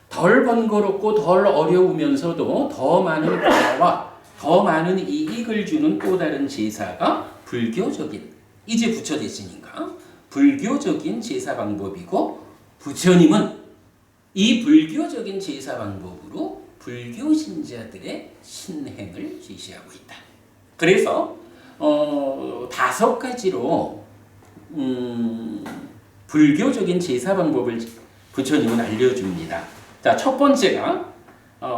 Speaker 1: 덜 번거롭고 덜 어려우면서도 더 많은 변화와 더 많은 이익을 주는 또 다른 제사가 불교적인, 이제 부처 됐으니까 불교적인 제사 방법이고, 부처님은 이 불교적인 제사 방법으로 불교 신자들의 신행을 제시하고 있다. 그래서 5가지로 불교적인 제사 방법을 부처님은 알려줍니다. 자, 첫 번째가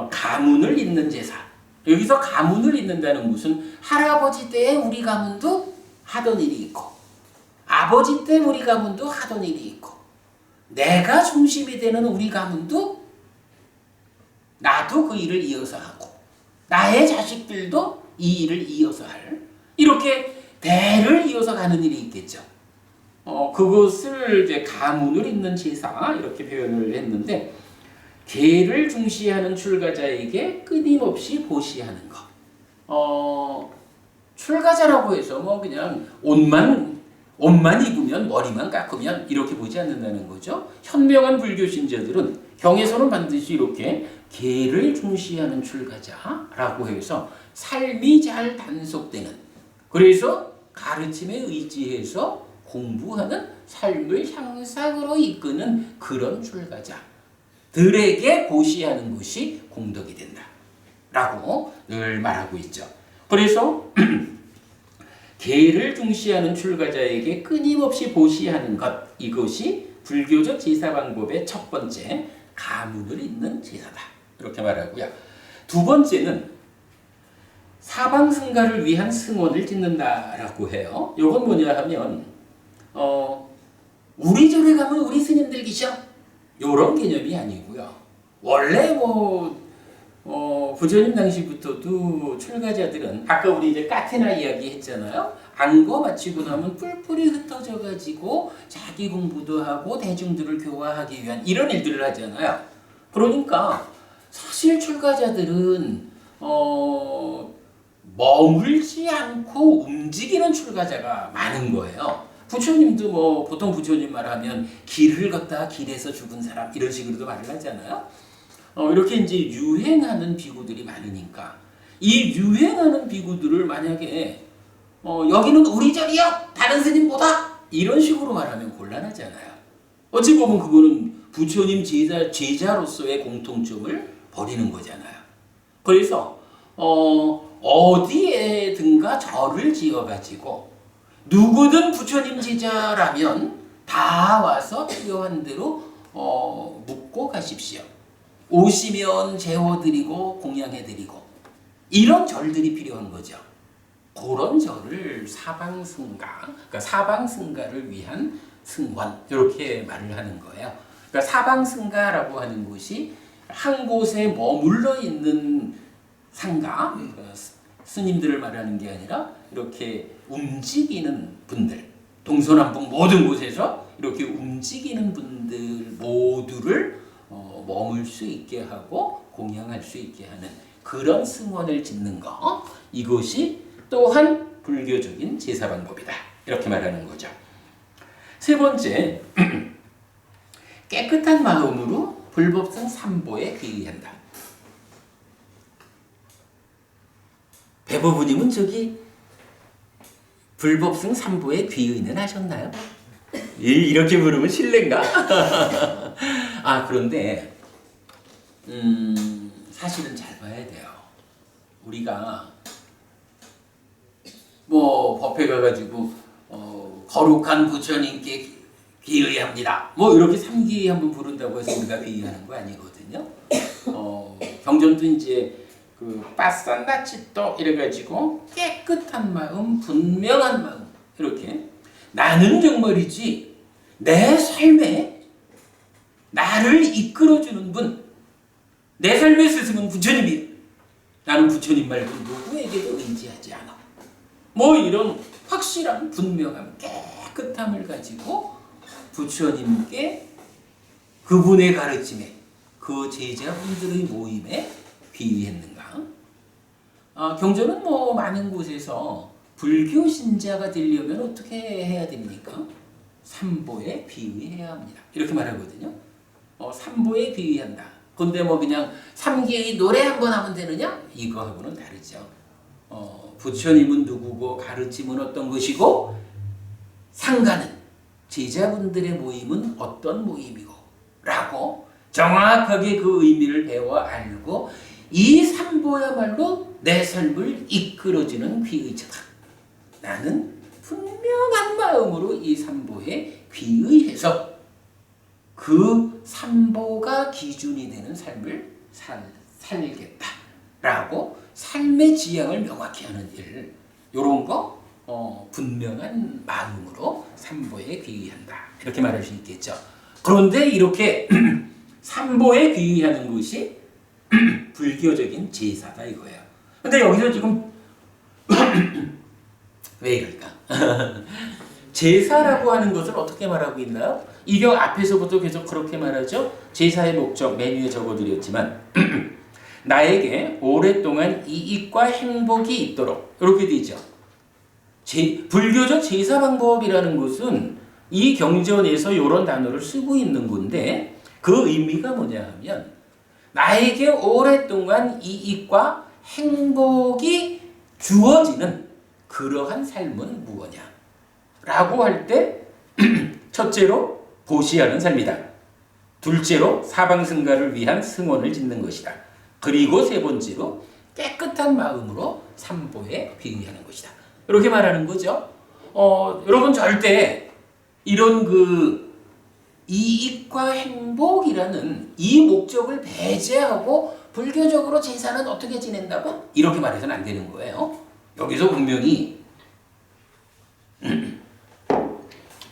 Speaker 1: 가문을 잇는 제사. 여기서 가문을 잇는다는 것은 할아버지 때에 우리 가문도 하던 일이 있고, 아버지 때 우리 가문도 하던 일이 있고, 내가 중심이 되는 우리 가문도 나도 그 일을 이어서 하고, 나의 자식들도 이 일을 이어서 할, 이렇게 대를 이어서 가는 일이 있겠죠. 그것을 이제 가문을 잇는 제사 이렇게 표현을 했는데, 계를 중시하는 출가자에게 끊임없이 보시하는 것. 출가자라고 해서 뭐 그냥 옷만 입으면 머리만 깎으면 이렇게 보지 않는다는 거죠. 현명한 불교 신자들은 경에서는 반드시 이렇게 계를 중시하는 출가자라고 해서 삶이 잘 단속되는, 그래서 가르침에 의지해서 공부하는 삶을 향상으로 이끄는 그런 출가자들에게 보시하는 것이 공덕이 된다라고 늘 말하고 있죠. 그래서 계를 중시하는 출가자에게 끊임없이 보시하는 것, 이것이 불교적 제사 방법의 첫 번째 가문을 잇는 제사다, 이렇게 말하고요. 두 번째는 사방승가를 위한 승원을 짓는다라고 해요. 이건 뭐냐 하면 우리 절에 가면 우리 스님들 계셔, 이런 개념이 아니고요. 원래 부처님 당시부터도 출가자들은 아까 우리 이제 까테나 이야기 했잖아요. 안거 마치고 나면 뿔뿔이 흩어져 가지고 자기 공부도 하고 대중들을 교화하기 위한 이런 일들을 하잖아요. 그러니까 사실 출가자들은 머물지 않고 움직이는 출가자가 많은 거예요. 부처님도 뭐 보통 부처님 말하면 길을 걷다 길에서 죽은 사람 이런 식으로도 말을 하잖아요. 이렇게 이제 유행하는 비구들이 많으니까 이 유행하는 비구들을 만약에 여기는 우리 절이요, 다른 스님보다 이런 식으로 말하면 곤란하잖아요. 어찌 보면 그거는 부처님 제자로서의 공통점을 버리는 거잖아요. 그래서 어디에든가 절을 지어가지고 누구든 부처님 제자라면 다 와서 필요한 대로 묵고 가십시오. 오시면 재워드리고 공양해드리고 이런 절들이 필요한 거죠. 그런 절을 사방승가, 그러니까 사방승가를 위한 승원, 이렇게 말을 하는 거예요. 그러니까 사방승가라고 하는 것이 한 곳에 머물러 있는 상가, 스님들을 말하는 게 아니라 이렇게 움직이는 분들, 동서남북 모든 곳에서 이렇게 움직이는 분들 모두를 머물 수 있게 하고 공양할 수 있게 하는 그런 승원을 짓는 거, 이것이 또한 불교적인 제사 방법이다, 이렇게 말하는 거죠. 세 번째, 깨끗한 마음으로 불법성 삼보에 귀의한다. 배부부님은 저기 불법성 삼보에 귀의는 하셨나요? 이렇게 물으면 실례인가? 아, 그런데 사실은 잘 봐야 돼요. 우리가 뭐 법회 가가지고 거룩한 부처님께 귀의합니다. 뭐 이렇게 삼귀 한번 부른다고 해서 우리가 귀의하는 거 아니거든요. 경전도 이제 그 빠산나치또 이래가지고 깨끗한 마음, 분명한 마음 이렇게 나는 정말이지 내 삶에 나를 이끌어주는 분, 내 삶의 스승은 부처님이야. 나는 부처님 말고 누구에게도 의지하지 않아. 뭐 이런 확실한 분명함, 깨끗함을 가지고 부처님께 그분의 가르침에 그 제자분들의 모임에 귀의했는가? 경전은 뭐 많은 곳에서 불교 신자가 되려면 어떻게 해야 됩니까? 삼보에 귀의해야 합니다. 이렇게 말하거든요. 삼보에 귀의한다. 근데 뭐 그냥 삼계의 노래 한번 하면 되느냐? 이거하고는 다르죠. 부처님은 누구고 가르침은 어떤 것이고 상가는 제자분들의 모임은 어떤 모임이고 라고 정확하게 그 의미를 배워 알고 이 삼보야말로 내 삶을 이끌어주는 귀의처다. 나는 분명한 마음으로 이 삼보에 귀의해서 그 삼보가 기준이 되는 삶을 살겠다라고 삶의 지향을 명확히 하는 일, 이런 거 분명한 마음으로 삼보에 귀의한다 이렇게 말할 수 있겠죠. 그런데 이렇게 삼보에 귀의하는 것이 불교적인 제사다 이거예요. 근데 여기서 지금 왜 이럴까? 제사라고 하는 것을 어떻게 말하고 있나요? 이게 앞에서부터 계속 그렇게 말하죠. 제사의 목적 메뉴에 적어드렸지만 나에게 오랫동안 이익과 행복이 있도록 이렇게 되죠. 불교적 제사 방법이라는 것은 이 경전에서 이런 단어를 쓰고 있는 건데 그 의미가 뭐냐 하면 나에게 오랫동안 이익과 행복이 주어지는 그러한 삶은 무엇냐? 라고 할 때 첫째로 보시하는 삶이다. 둘째로 사방승가를 위한 승원을 짓는 것이다. 그리고 세 번째로 깨끗한 마음으로 삼보에 귀의하는 것이다. 이렇게 말하는 거죠. 여러분 절대 이런 그 이익과 행복이라는 이 목적을 배제하고 불교적으로 제사는 어떻게 지낸다고? 이렇게 말해서는 안 되는 거예요. 여기서 분명히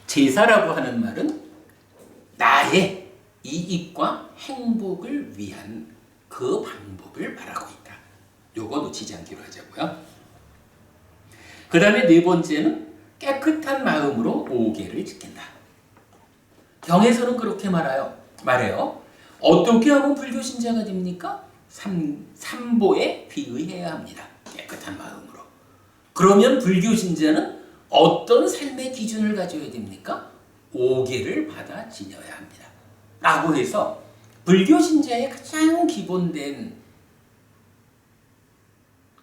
Speaker 1: 제사라고 하는 말은 나의 이익과 행복을 위한 그 방법을 말하고 있다. 요거 놓치지 않기로 하자고요. 그 다음에 네 번째는 깨끗한 마음으로 오계를 지킨다. 경에서는 그렇게 말해요. 어떻게 하면 불교 신자가 됩니까? 삼보에 귀의해야 합니다. 깨끗한 마음으로. 그러면 불교 신자는 어떤 삶의 기준을 가져야 됩니까? 오계를 받아 지녀야 합니다. 라고 해서 불교 신자의 가장 기본된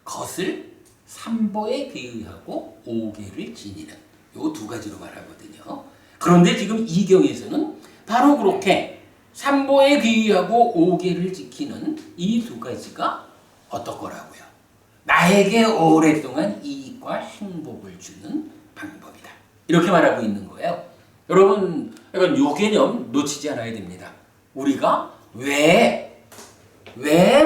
Speaker 1: 것을 삼보에 귀의하고 오계를 지니는 요 두 가지로 말하거든요. 그런데 지금 이 경에서는 바로 그렇게 삼보에 귀의하고 오계를 지키는 이 두 가지가 어떤 거라고요? 나에게 오랫동안 이익과 행복을 주는 방법이다. 이렇게 말하고 있는 거예요. 여러분, 약간 요 개념 놓치지 않아야 됩니다. 우리가 왜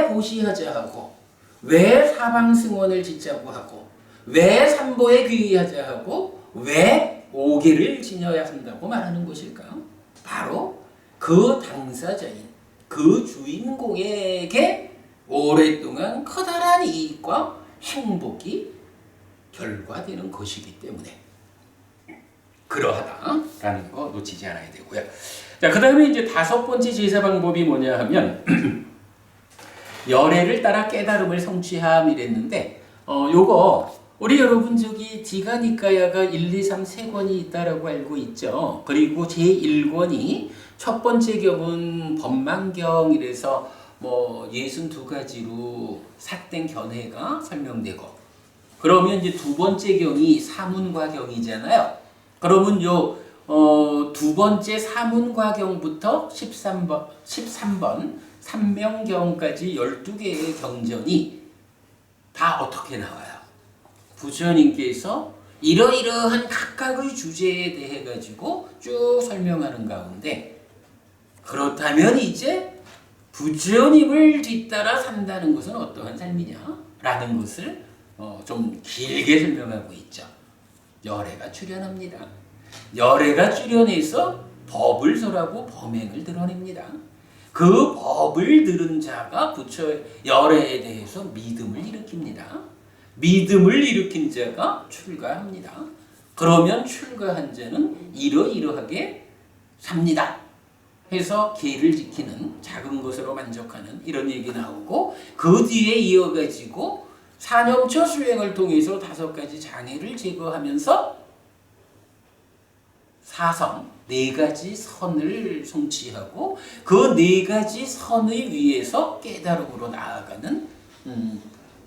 Speaker 1: 보시하자 하고, 왜 사방승원을 짓자고 하고, 왜 삼보에 귀의하자 하고, 왜 오계를 지녀야 한다고 말하는 것일까요? 바로 그 당사자인, 그 주인공에게 오랫동안 커다란 이익과 행복이 결과되는 것이기 때문에 그러하다라는 거 놓치지 않아야 되고요. 자, 그 다음에 이제 다섯 번째 제사 방법이 뭐냐 하면 열애를 따라 깨달음을 성취함이랬는데 요거 우리 여러분 저기 디가니까야가 1, 2, 3 세 권이 있다라고 알고 있죠. 그리고 제1권이 첫 번째 경은 법망경이라서 뭐 62가지로 삿된 견해가 설명되고, 그러면 이제 두 번째 경이 사문과경이잖아요. 그러면 두 번째 사문과경부터 13번 삼명경까지 12개의 경전이 다 어떻게 나와요? 부처님께서 이러이러한 각각의 주제에 대해 가지고 쭉 설명하는 가운데, 그렇다면 이제 부처님을 뒤따라 산다는 것은 어떠한 삶이냐라는 것을 좀 길게 설명하고 있죠. 열애가 출현합니다. 열애가 출현해서 법을 설하고 범행을 드러냅니다. 그 법을 들은 자가 부처 열애에 대해서 믿음을 일으킵니다. 믿음을 일으킨 자가 출가합니다. 그러면 출가한 자는 이러이러하게 삽니다. 해서 계를 지키는, 작은 것으로 만족하는 이런 얘기 나오고, 그 뒤에 이어가지고 사념처 수행을 통해서 5가지 장애를 제거하면서 사성, 4가지 선을 성취하고 그 4가지 선의 위에서 깨달음으로 나아가는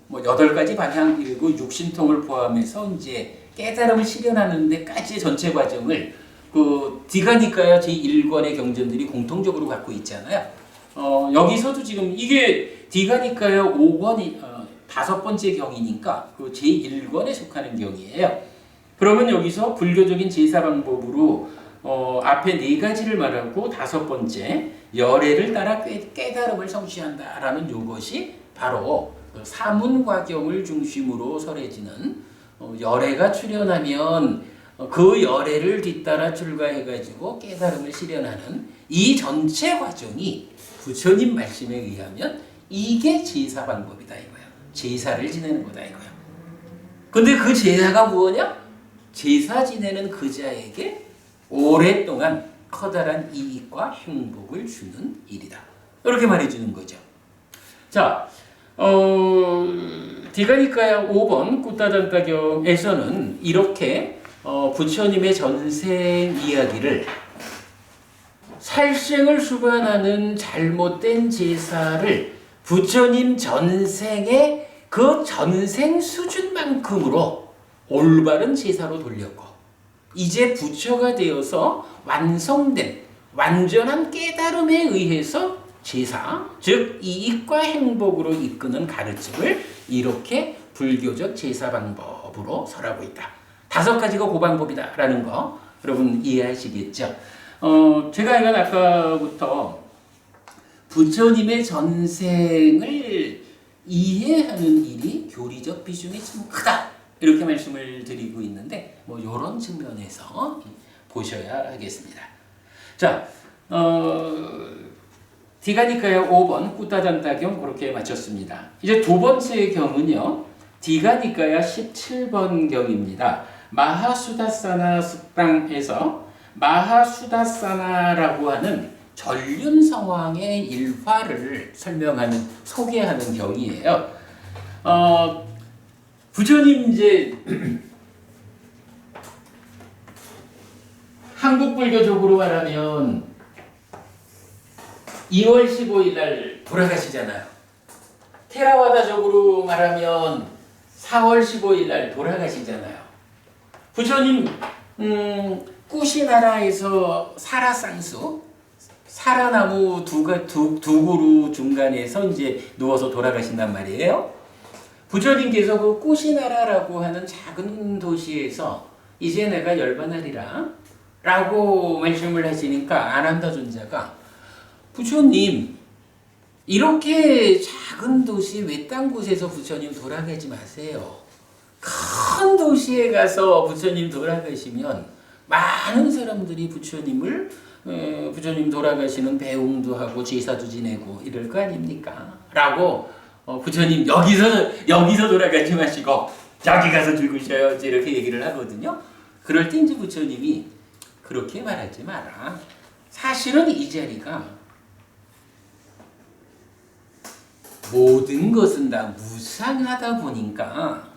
Speaker 1: 뭐 8가지 방향, 그리고 육신통을 포함해서 이제 깨달음을 실현하는 데까지의 전체 과정을 그 디가니까야 제1권의 경전들이 공통적으로 갖고 있잖아요. 여기서도 지금 이게 디가니까야 5권이 5번째 경이니까 그 제1권에 속하는 경이에요. 그러면 여기서 불교적인 제사 방법으로 앞에 4가지를 말하고 5번째 열애를 따라 깨달음을 성취한다라는 이것이 바로 사문과경을 중심으로 설해지는 열애가 출현하면 그 열애를 뒤따라 출가해가지고 깨달음을 실현하는 이 전체 과정이 부처님 말씀에 의하면 이게 제사 방법이다 이거야. 제사를 지내는 거다 이거야. 근데 그 제사가 뭐냐? 제사 지내는 그 자에게 오랫동안 커다란 이익과 행복을 주는 일이다. 이렇게 말해주는 거죠. 자, 디가니까야 5번 꾸따단가경에서는 이렇게 부처님의 전생 이야기를, 살생을 수반하는 잘못된 제사를 부처님 전생의 그 전생 수준만큼으로 올바른 제사로 돌렸고, 이제 부처가 되어서 완성된 완전한 깨달음에 의해서 제사, 즉 이익과 행복으로 이끄는 가르침을 이렇게 불교적 제사 방법으로 설하고 있다. 5가지가 그 방법이다라는 거 여러분 이해하시겠죠? 제가 이건 아까부터 부처님의 전생을 이해하는 일이 교리적 비중이 참 크다 이렇게 말씀을 드리고 있는데, 뭐 이런 측면에서 보셔야 하겠습니다. 자, 디가니까야 5번 꾸따단다경 그렇게 마쳤습니다. 이제 두 번째 경은요, 디가니까야 17번 경입니다. 마하수다사나 숙당에서 마하수다사나라고 하는 전륜성왕의 일화를 설명하는, 소개하는 경이에요. 부처님 이제 한국 불교적으로 말하면 2월 15일 날 돌아가시잖아요. 테라와다적으로 말하면 4월 15일 날 돌아가시잖아요. 부처님 꾸시나라에서 사라쌍수, 사라나무 두 그루 중간에서 이제 누워서 돌아가신단 말이에요. 부처님께서 그 꾸시나라라고 하는 작은 도시에서 이제 내가 열반하리라 라고 말씀을 하시니까 아난다 존자가, 부처님 이렇게 작은 도시 외딴 곳에서 부처님 돌아가지 마세요. 큰 도시에 가서 부처님 돌아가시면 많은 사람들이 부처님을 부처님 돌아가시는 배웅도 하고 제사도 지내고 이럴 거 아닙니까? 라고 부처님 여기서 돌아가지 마시고 저기 가서 죽으셔요 이렇게 얘기를 하거든요. 그럴 때 이제 부처님이 그렇게 말하지 마라. 사실은 이 자리가 모든 것은 다 무상하다 보니까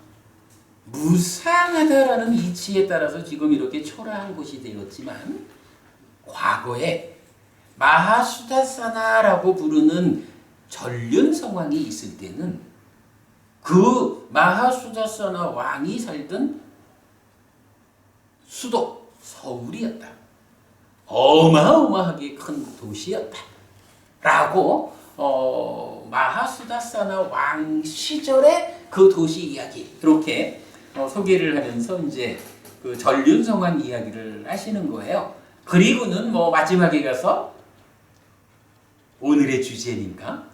Speaker 1: 무상하다라는 이치에 따라서 지금 이렇게 초라한 곳이 되었지만 과거에 마하수다사나라고 부르는 전륜 성왕이 있을 때는 그 마하수다사나 왕이 살던 수도 서울이었다. 어마어마하게 큰 도시였다. 라고 마하수다사나 왕 시절의 그 도시 이야기 이렇게 소개를 하면서 이제 그 전륜성왕 이야기를 하시는 거예요. 그리고는 뭐 마지막에 가서 오늘의 주제니까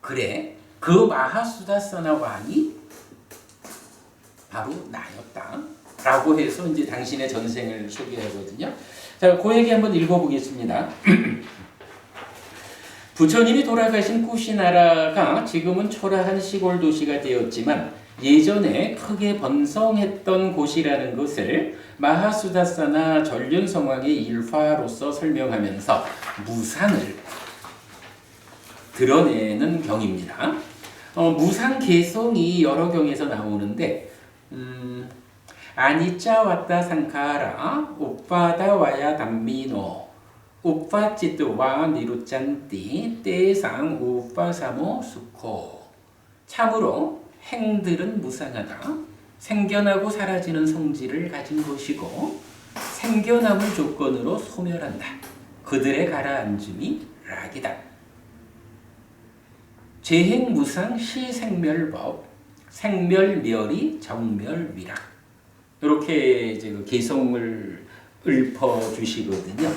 Speaker 1: 그래 그 마하수다사나 왕이 바로 나였다. 라고 해서 이제 당신의 전생을 소개하거든요. 자, 그 얘기 한번 읽어보겠습니다. 부처님이 돌아가신 쿠시나라가 지금은 초라한 시골 도시가 되었지만 예전에 크게 번성했던 곳이라는 것을 마하수다사나 전륜성왕의 일화로서 설명하면서 무상을 드러내는 경입니다. 무상 개성이 여러 경에서 나오는데 아니짜 왔다 상카라 오빠다 와야 담미노 우파찌뚜와 니루짠띠 떼상 우파사모 수코 참으로 행들은 무상하다. 생겨나고 사라지는 성질을 가진 것이고 생겨남을 조건으로 소멸한다. 그들의 가라앉음이 락이다. 재행무상 시생멸법 생멸멸이 정멸위락 이렇게 이제 그 개성을 읊어주시거든요.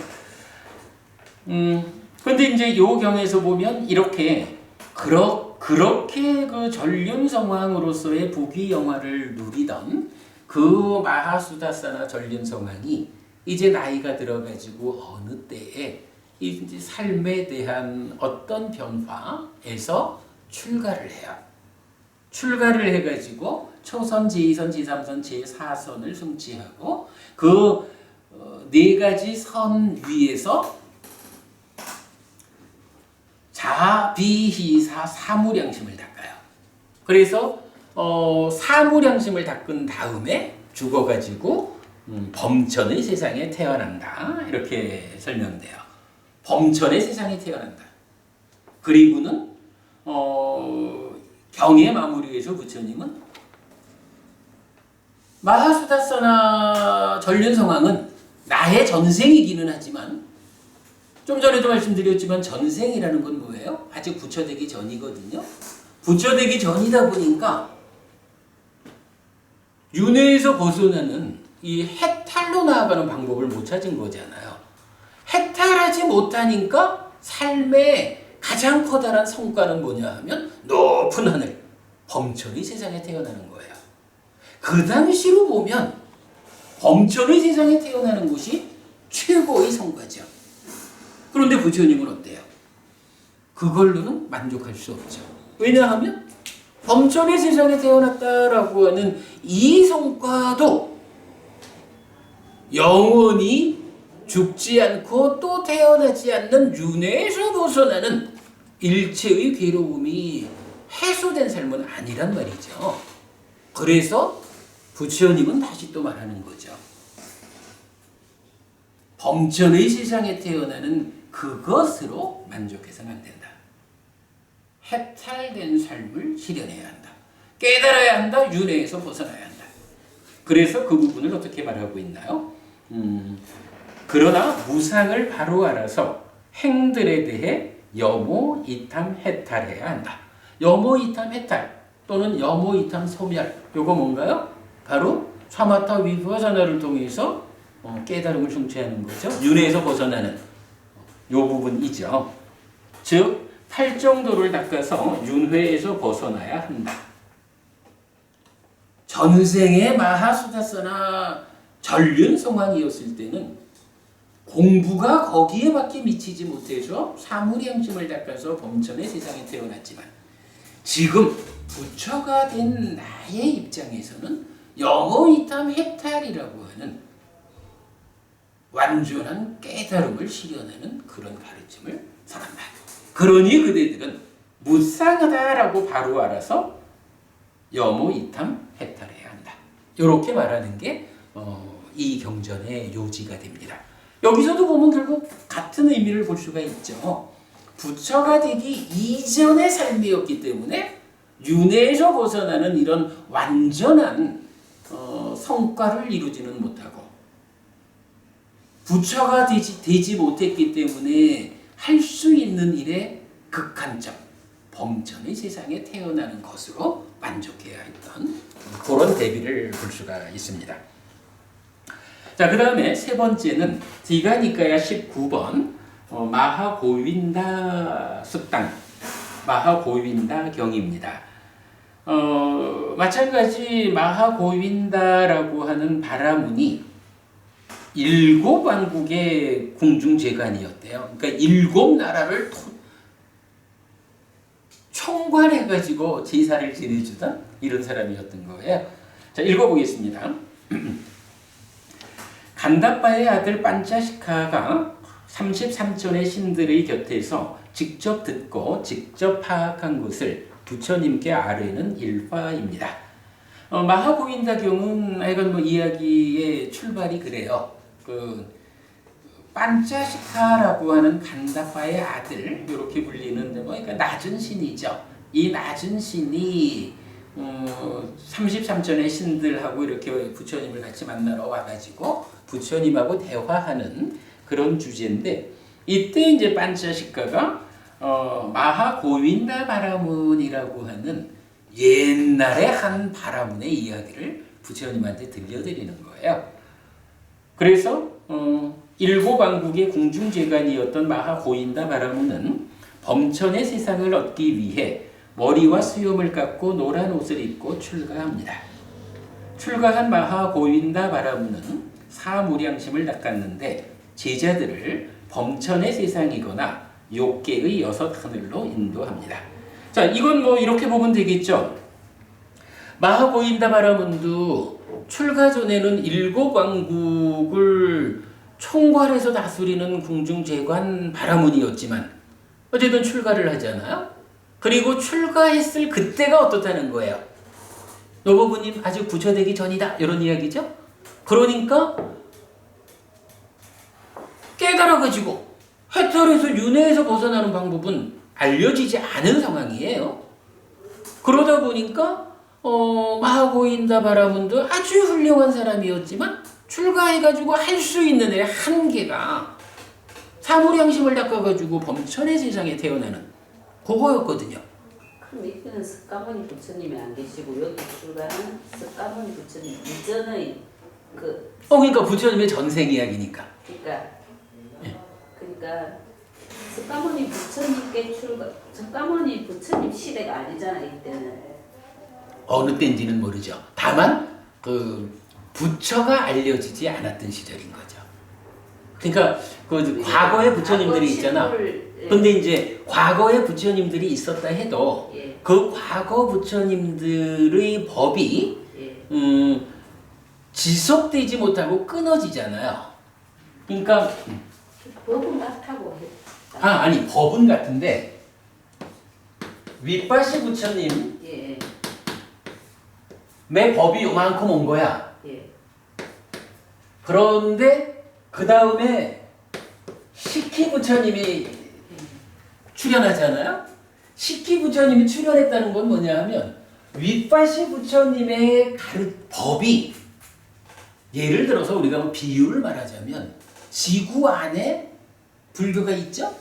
Speaker 1: 근데 이제 요 경에서 보면 이렇게 그렇게 그 전륜성왕으로서의 부귀영화를 누리던 그 마하수다사나 전륜성왕이 이제 나이가 들어가지고 어느 때에 이제 삶에 대한 어떤 변화에서 출가를 해요. 출가를 해가지고 초선, 제2선, 제3선, 제4선을 성취하고 그 네 가지 선 위에서 자비희사 사무량심을 닦아요. 그래서 사무량심을 닦은 다음에 죽어가지고 범천의 세상에 태어난다. 이렇게 설명돼요. 범천의 세상에 태어난다. 그리고는 경의 마무리에서 부처님은 마하수다사나 전륜성왕은 나의 전생이기는 하지만 좀 전에도 말씀드렸지만 전생이라는 건 뭐예요? 아직 부처되기 전이거든요. 부처되기 전이다 보니까 윤회에서 벗어나는 이 해탈로 나아가는 방법을 못 찾은 거잖아요. 해탈하지 못하니까 삶의 가장 커다란 성과는 뭐냐 하면 높은 하늘, 범천의 세상에 태어나는 거예요. 그 당시로 보면 범천의 세상에 태어나는 것이 최고의 성과죠. 그런데 부처님은 어때요? 그걸로는 만족할 수 없죠. 왜냐하면 범천의 세상에 태어났다라고 하는 이 성과도 영원히 죽지 않고 또 태어나지 않는 윤회에서 벗어나는 일체의 괴로움이 해소된 삶은 아니란 말이죠. 그래서 부처님은 다시 또 말하는 거죠. 범천의 세상에 태어나는 그것으로 만족해서는 안 된다. 해탈된 삶을 실현해야 한다. 깨달아야 한다. 윤회에서 벗어나야 한다. 그래서 그 부분을 어떻게 말하고 있나요? 그러나 무상을 바로 알아서 행들에 대해 여모, 이탐, 해탈해야 한다. 여모, 이탐, 해탈 또는 여모, 이탐, 소멸 요거 뭔가요? 바로 사마타 위파사나를 통해서 깨달음을 성취하는 거죠. 윤회에서 벗어나는 요 부분이죠. 즉 팔정도를 닦아서 윤회에서 벗어나야 한다. 전생의 마하수다사나 전륜성왕이었을 때는 공부가 거기에밖에 미치지 못해서 사무량심을 닦아서 범천의 세상에 태어났지만 지금 부처가 된 나의 입장에서는 영어이탐 해탈이라고 하는 완전한 깨달음을 실현하는 그런 가르침을 설한다. 그러니 그대들은 무상하다라고 바로 알아서 여모 이탐 해탈해야 한다. 이렇게 말하는 게 이 경전의 요지가 됩니다. 여기서도 보면 결국 같은 의미를 볼 수가 있죠. 부처가 되기 이전의 삶이었기 때문에 윤회에서 벗어나는 이런 완전한 성과를 이루지는 못하고 부처가 되지 못했기 때문에 할 수 있는 일의 극한점, 범천의 세상에 태어나는 것으로 만족해야 했던 그런 대비를 볼 수가 있습니다. 자, 그 다음에 세 번째는 디가니까야 19번 마하고윈다 습당, 마하고윈다 경입니다. 마찬가지 마하고윈다라고 하는 바라문이 7 왕국의 궁중제관이었대요. 그러니까 7 나라를 총괄해가지고 제사를 지내주던 이런 사람이었던 거예요. 자, 읽어보겠습니다. 간다빠의 아들 판차시카가 33천의 신들의 곁에서 직접 듣고 직접 파악한 것을 부처님께 아뢰는 일화입니다. 마하고윈다 경은 하여간 뭐 이야기의 출발이 그래요. 판차시카라고 하는 간다빠의 아들 이렇게 불리는 그러니까 낮은 신이죠. 이 낮은 신이 33천의 신들하고 이렇게 부처님을 같이 만나러 와가지고 부처님하고 대화하는 그런 주제인데 이때 이제 판차시카가 마하고윈다 바라문이라고 하는 옛날의 한 바라문의 이야기를 부처님한테 들려드리는 거예요. 그래서 7 왕국의 궁중제관이었던 마하고윈다 바라문은 범천의 세상을 얻기 위해 머리와 수염을 깎고 노란 옷을 입고 출가합니다. 출가한 마하고윈다 바라문은 사무량심을 닦았는데 제자들을 범천의 세상이거나 욕계의 6 하늘로 인도합니다. 자, 이건 뭐 이렇게 보면 되겠죠. 마하고윈다 바라문도 출가 전에는 7 왕국을 총괄해서 다스리는 궁중제관 바라문이었지만 어쨌든 출가를 하잖아요. 그리고 출가했을 그때가 어떻다는 거예요. 노부부님 아직 부처되기 전이다 이런 이야기죠. 그러니까 깨달아가지고 해탈해서 윤회에서 벗어나는 방법은 알려지지 않은 상황이에요. 그러다 보니까 마하고윈다 바라문도 아주 훌륭한 사람이었지만 출가해가지고 할 수 있는 애 한계가 사무량심을 닦아가지고 범천의 세상에 태어나는 그거였거든요.
Speaker 2: 그럼 이때는 석가모니 부처님이 안 계시고 여기 출가는 석가모니 부처님 이전의
Speaker 1: 그러니까 부처님의 전생 이야기니까.
Speaker 2: 그러니까 석가모니 부처님께 석가모니 부처님 시대가 아니잖아 이때는.
Speaker 1: 어느 때인지는 모르죠. 다만 부처가 알려지지 않았던 시절인 거죠. 그러니까 과거의 부처님들이 있잖아. 근데 이제 과거의 부처님들이 있었다 해도 그 과거 부처님들의 법이 지속되지 못하고 끊어지잖아요. 그러니까
Speaker 2: 법은 같다고 했다.
Speaker 1: 아니 법은 같은데 윗바시 부처님 매 법이 요만큼 온 거야. 그런데 그 다음에 식희 부처님이 출연하잖아요. 식희 부처님이 출연했다는 건 뭐냐 하면 윗바시 부처님의 법이 예를 들어서 우리가 뭐 비유를 말하자면 지구 안에 불교가 있죠?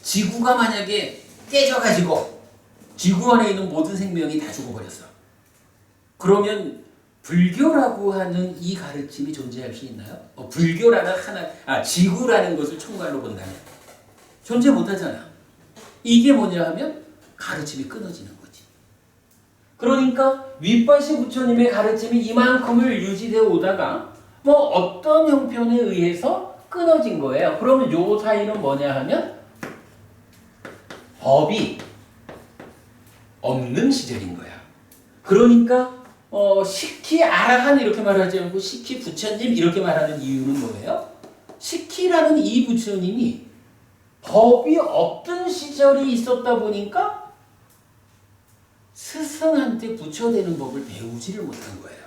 Speaker 1: 지구가 만약에 깨져가지고 지구 안에 있는 모든 생명이 다 죽어버렸어. 그러면 불교라고 하는 이 가르침이 존재할 수 있나요? 불교라는 지구라는 것을 총괄로 본다면 존재 못하잖아. 이게 뭐냐 하면 가르침이 끊어지는 거지. 그러니까 윗바시 부처님의 가르침이 이만큼을 유지되어 오다가 뭐 어떤 형편에 의해서 끊어진 거예요. 그러면 요 사이는 뭐냐 하면 법이 없는 시절인 거야. 그러니까 식희 아라한 이렇게 말하지 않고 식희 부처님 이렇게 말하는 이유는 뭐예요? 식희라는 이 부처님이 법이 없던 시절이 있었다 보니까 스승한테 부처되는 법을 배우지를 못한 거예요.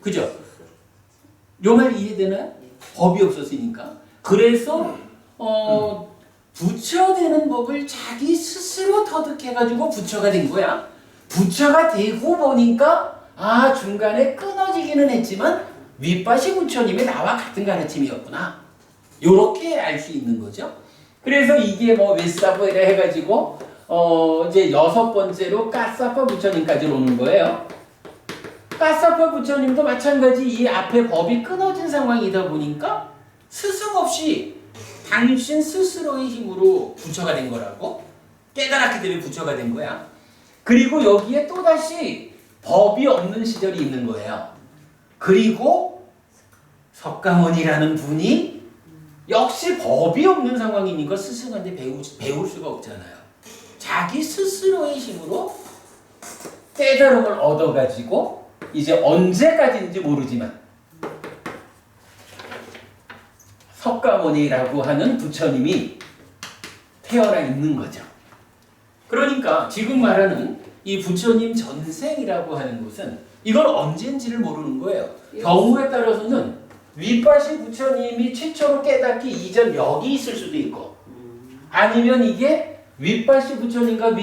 Speaker 1: 그죠? 요 말 이해되나요? 법이 없었으니까. 그래서 부처되는 법을 자기 스스로 터득해가지고 부처가 된 거야. 부처가 되고 보니까 중간에 끊어지기는 했지만 윗바시 부처님이 나와 같은 가르침이었구나. 요렇게 알 수 있는 거죠. 그래서 이게 뭐 웨사보이라 해가지고 이제 6번째로 까사파 부처님까지 오는 거예요. 까사파 부처님도 마찬가지 이 앞에 법이 끊어진 상황이다 보니까 스승 없이 당신 스스로의 힘으로 부처가 된 거라고. 깨달았기 때문에 부처가 된 거야. 그리고 여기에 또다시 법이 없는 시절이 있는 거예요. 그리고 석가모니라는 분이 역시 법이 없는 상황이니까 스승한테 배울 수가 없잖아요. 자기 스스로의 힘으로 깨달음을 얻어가지고 이제 언제까지인지 모르지만 석가모니라고 하는 부처님이 태어나 있는 거죠. 그러니까 지금 말하는 이 부처님 전생이라고 하는 것은 이건 언제인지를 모르는 거예요. 경우에 따라서는 윗바시 부처님이 최초로 깨닫기 이전 여기 있을 수도 있고, 아니면 이게 윗바시 부처님과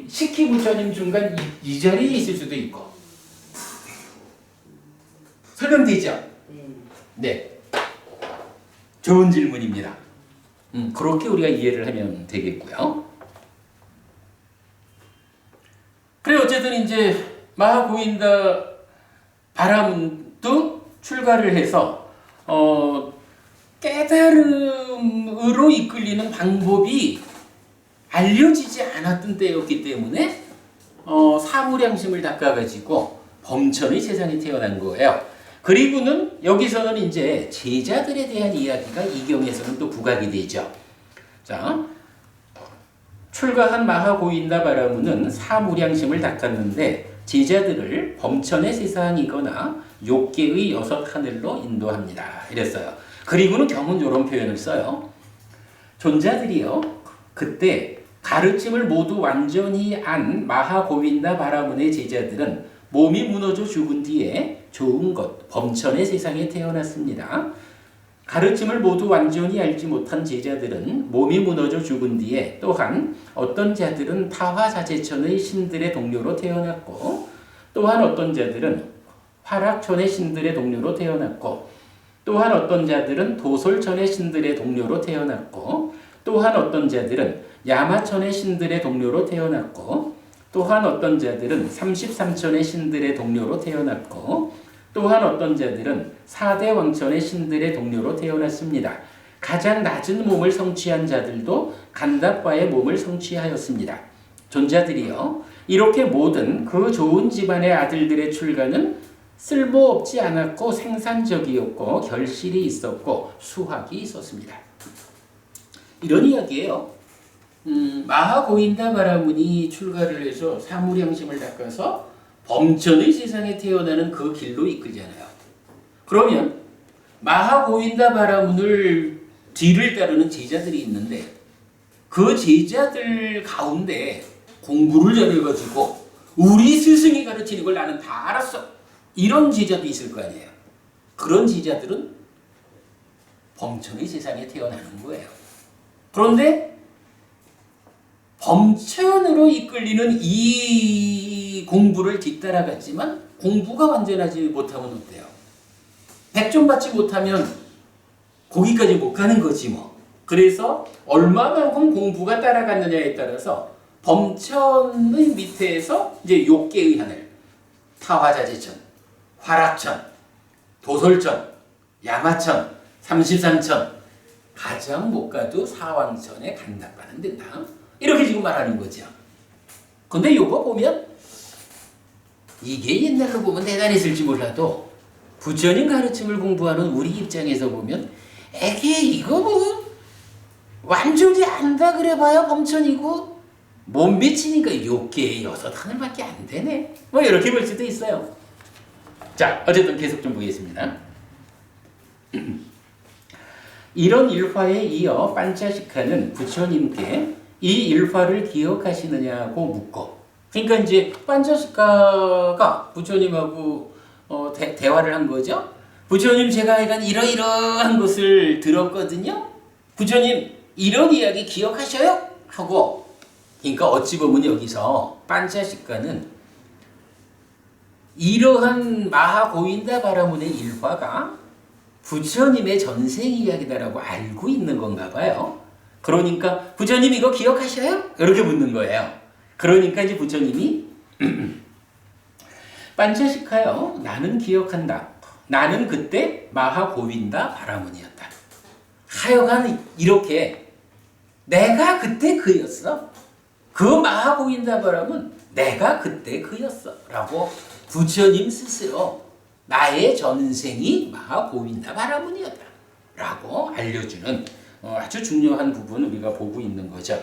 Speaker 1: 식희 부처님 중간 이 자리에 있을 수도 있고. 설명되죠? 네. 좋은 질문입니다. 그렇게 우리가 이해를 하면 되겠고요. 그래 어쨌든 이제 마하고인다 바라문도 출가를 해서 깨달음으로 이끌리는 방법이 알려지지 않았던 때였기 때문에 사무량심을 닦아가지고 범천의 세상에 태어난 거예요. 그리고는 여기서는 이제 제자들에 대한 이야기가 이 경에서는 또 부각이 되죠. 자, 출가한 마하고인다 바라문은 사무량심을 닦았는데 제자들을 범천의 세상이거나 욕계의 6하늘로 인도합니다. 이랬어요. 그리고는 경은 이런 표현을 써요. 존자들이요, 그때 가르침을 모두 완전히 안 마하고인다 바라문의 제자들은 몸이 무너져 죽은 뒤에 좋은 것, 범천의 세상에 태어났습니다. 가르침을 모두 완전히 알지 못한 제자들은 몸이 무너져 죽은 뒤에 또한 어떤 자들은 타화사제천의 신들의 동료로 태어났고, 또한 어떤 자들은 화락천의 신들의 동료로 태어났고, 또한 어떤 자들은 도솔천의 신들의 동료로 태어났고, 또한 어떤 자들은 야마천의 신들의 동료로 태어났고, 또한 어떤 자들은 33천의 신들의 동료로 태어났고, 또한 어떤 자들은 4대 왕천의 신들의 동료로 태어났습니다. 가장 낮은 몸을 성취한 자들도 간답과의 몸을 성취하였습니다. 존자들이여, 이렇게 모든 그 좋은 집안의 아들들의 출가는 쓸모없지 않았고 생산적이었고 결실이 있었고 수확이 있었습니다. 이런 이야기예요. 마하고인다 바라문이 출가를 해서 사무량심을 닦아서 범천의 세상에 태어나는 그 길로 이끌잖아요. 그러면 마하고인다 바라문을 뒤를 따르는 제자들이 있는데 그 제자들 가운데 공부를 잘해가지고 우리 스승이 가르치는 걸 나는 다 알았어, 이런 제자도 있을 거 아니에요. 그런 제자들은 범천의 세상에 태어나는 거예요. 그런데 범천으로 이끌리는 이 공부를 뒤따라갔지만 공부가 완전하지 못하면 어때요? 100점 받지 못하면 거기까지 못 가는 거지 뭐. 그래서 얼마만큼 공부가 따라갔느냐에 따라서 범천의 밑에서 이제 욕계의 하늘, 타화자재천, 화락천, 도솔천, 야마천, 33천, 가장 못 가도 사왕천에 간답하는 된다. 이렇게 지금 말하는 거죠. 근데 요거 보면 이게 옛날로 보면 대단했을지 몰라도 부처님 가르침을 공부하는 우리 입장에서 보면 에게 이거 뭐 완전히 안다 그래봐야 범천이고 몸 미치니까 욕계의 6하늘밖에 안 되네, 뭐 이렇게 볼 수도 있어요. 자, 어쨌든 계속 좀 보겠습니다. 이런 일화에 이어 판차시카는 부처님께 이 일화를 기억하시느냐고 묻고, 그러니까 이제 판차시카가 부처님하고 대화를 한 거죠. 부처님 제가 이러이러한 것을 들었거든요. 부처님 이런 이야기 기억하셔요? 하고 그러니까 어찌 보면 여기서 판차식가는 이러한 마하고인다 바라문의 일화가 부처님의 전생 이야기다라고 알고 있는 건가 봐요. 그러니까 부처님 이거 기억하셔요? 이렇게 묻는 거예요. 그러니까 이제 부처님이 판차식하여 나는 기억한다. 나는 그때 마하고인다 바라문이었다. 하여간 이렇게 내가 그때 그였어. 그 마하고인다 바라문 내가 그때 그였어. 라고 부처님 스스로 나의 전생이 마하고인다 바라문이었다. 라고 알려주는 아주 중요한 부분 우리가 보고 있는 거죠.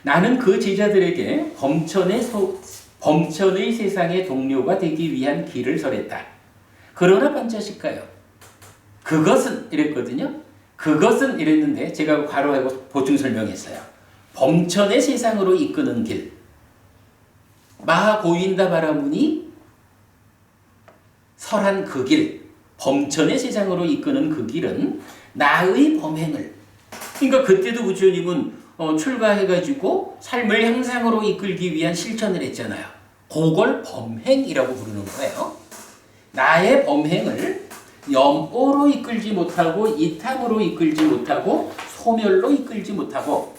Speaker 1: 나는 그 제자들에게 범천의 세상의 동료가 되기 위한 길을 설했다. 그러나 판차식가요. 그것은 이랬거든요. 그것은 이랬는데 제가 괄호하고 보충 설명했어요. 범천의 세상으로 이끄는 길. 마하고인다 바라문이 설한 그 길, 범천의 세상으로 이끄는 그 길은 나의 범행을, 그러니까 그때도 부처님은 출가해가지고 삶을 향상으로 이끌기 위한 실천을 했잖아요. 그걸 범행이라고 부르는 거예요. 나의 범행을 염오로 이끌지 못하고 이탐으로 이끌지 못하고 소멸로 이끌지 못하고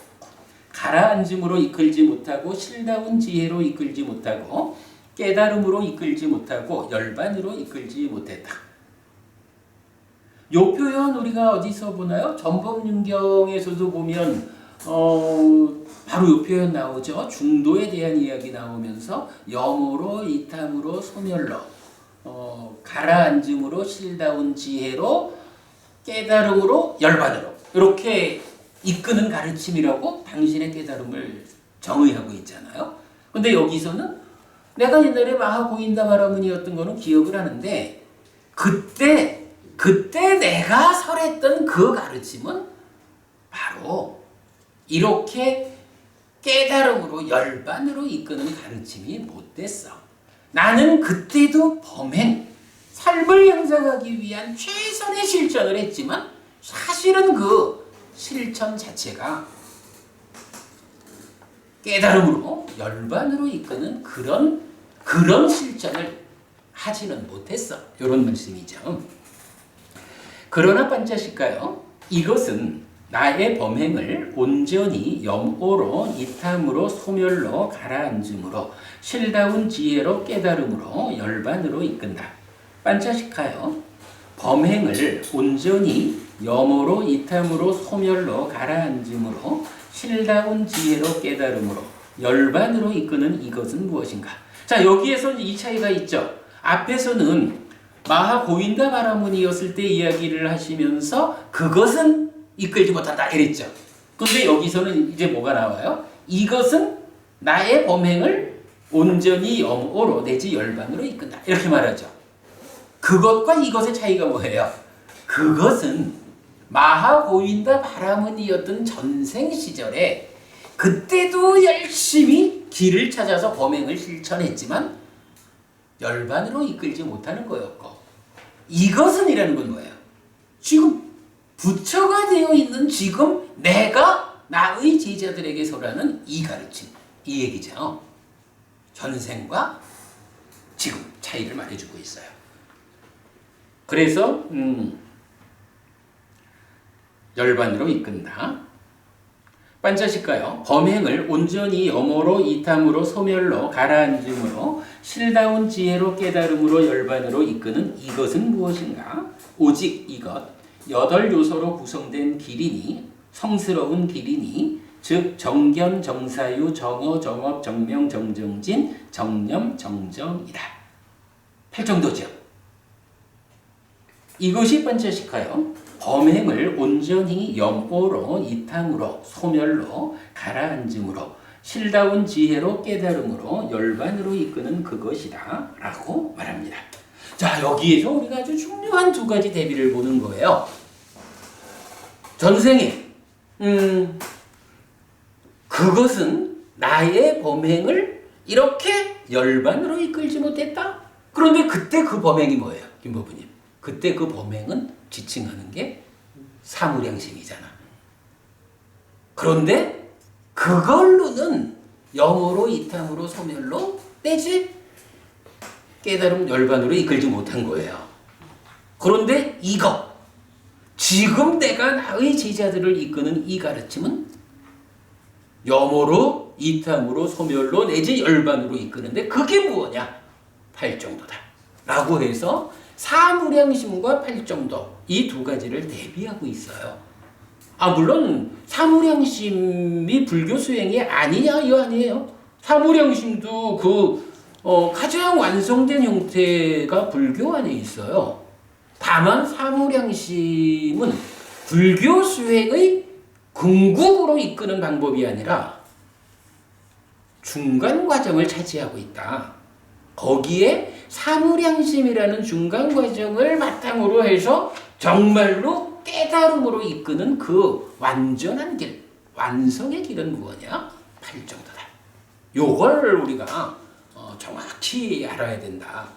Speaker 1: 가라앉음으로 이끌지 못하고 실다운 지혜로 이끌지 못하고 깨달음으로 이끌지 못하고 열반으로 이끌지 못했다. 요 표현 우리가 어디서 보나요? 전법윤경에서도 보면 바로 요 표현 나오죠. 중도에 대한 이야기 나오면서 염으로 이탐으로 소멸로 가라앉음으로 실다운 지혜로 깨달음으로 열반으로 이렇게 이끄는 가르침이라고 당신의 깨달음을 정의하고 있잖아요. 근데 여기서는 내가 옛날에 마하고인다 바라문이었던 거는 기억을 하는데 그때 내가 설했던 그 가르침은 바로 이렇게 깨달음으로 열반으로 이끄는 가르침이 못됐어. 나는 그때도 범행, 삶을 향상하기 위한 최선의 실천을 했지만 사실은 그 실천 자체가 깨달음으로 열반으로 이끄는 그런 실천을 하지는 못했어. 이런 말씀이죠. 그러나 판차식가요. 이것은 나의 범행을 온전히 염오로 이탐으로 소멸로 가라앉음으로 실다운 지혜로 깨달음으로 열반으로 이끈다. 판차식하여 범행을 온전히 염오로 이탐으로 소멸로 가라앉음으로 실다운 지혜로 깨달음으로 열반으로 이끄는 이것은 무엇인가? 자, 여기에서 이 차이가 있죠. 앞에서는 마하고인다 바라문이었을 때 이야기를 하시면서 그것은 이끌지 못한다 이랬죠. 근데 여기서는 이제 뭐가 나와요? 이것은 나의 범행을 온전히 염오로 내지 열반으로 이끈다 이렇게 말하죠. 그것과 이것의 차이가 뭐예요? 그것은 마하고인다 바라문이었던 전생 시절에 그때도 열심히 길을 찾아서 범행을 실천했지만 열반으로 이끌지 못하는 거였고, 이것은 이라는 건 뭐예요? 지금 부처가 되어 있는 지금 내가 나의 제자들에게 설하는 이 가르침, 이 얘기죠. 전생과 지금 차이를 말해주고 있어요. 그래서 열반으로 이끈다. 판차식가요. 범행을 온전히 염오로 이탐으로 소멸로 가라앉음으로 실다운 지혜로 깨달음으로 열반으로 이끄는 이것은 무엇인가? 오직 이것 여덟 요소로 구성된 길이니 성스러운 길이니 즉 정견 정사유 정어 정업 정명 정정진 정념 정정이다. 8정도죠. 이것이 판차식하여 범행을 온전히 염오로 이탐으로 소멸로 가라앉음으로 실다운 지혜로 깨달음으로 열반으로 이끄는 그것이다 라고 말합니다. 자, 여기에서 우리가 아주 중요한 두 가지 대비를 보는 거예요. 전생에 그것은 나의 범행을 이렇게 열반으로 이끌지 못했다. 그런데 그때 그 범행이 뭐예요, 김법부님? 그때 그 범행은 지칭하는 게 사무량심이잖아. 그런데 그걸로는 영으로, 이탐으로, 소멸로 내지 깨달음, 열반으로 이끌지 못한 거예요. 그런데 이거 지금 내가 나의 제자들을 이끄는 이 가르침은 염으로, 이탐으로, 소멸로 내지 열반으로 이끄는데 그게 뭐냐? 팔정도다 라고 해서 사무량심과 팔정도 이 두 가지를 대비하고 있어요. 물론 사무량심이 불교 수행이 아니냐? 이거 아니에요. 사무량심도 가장 완성된 형태가 불교 안에 있어요. 다만 사무량심은 불교 수행의 궁극으로 이끄는 방법이 아니라 중간 과정을 차지하고 있다. 거기에 사무량심이라는 중간 과정을 바탕으로 해서 정말로 깨달음으로 이끄는 그 완전한 길, 완성의 길은 뭐냐? 팔정도다. 요걸 우리가 정확히 알아야 된다.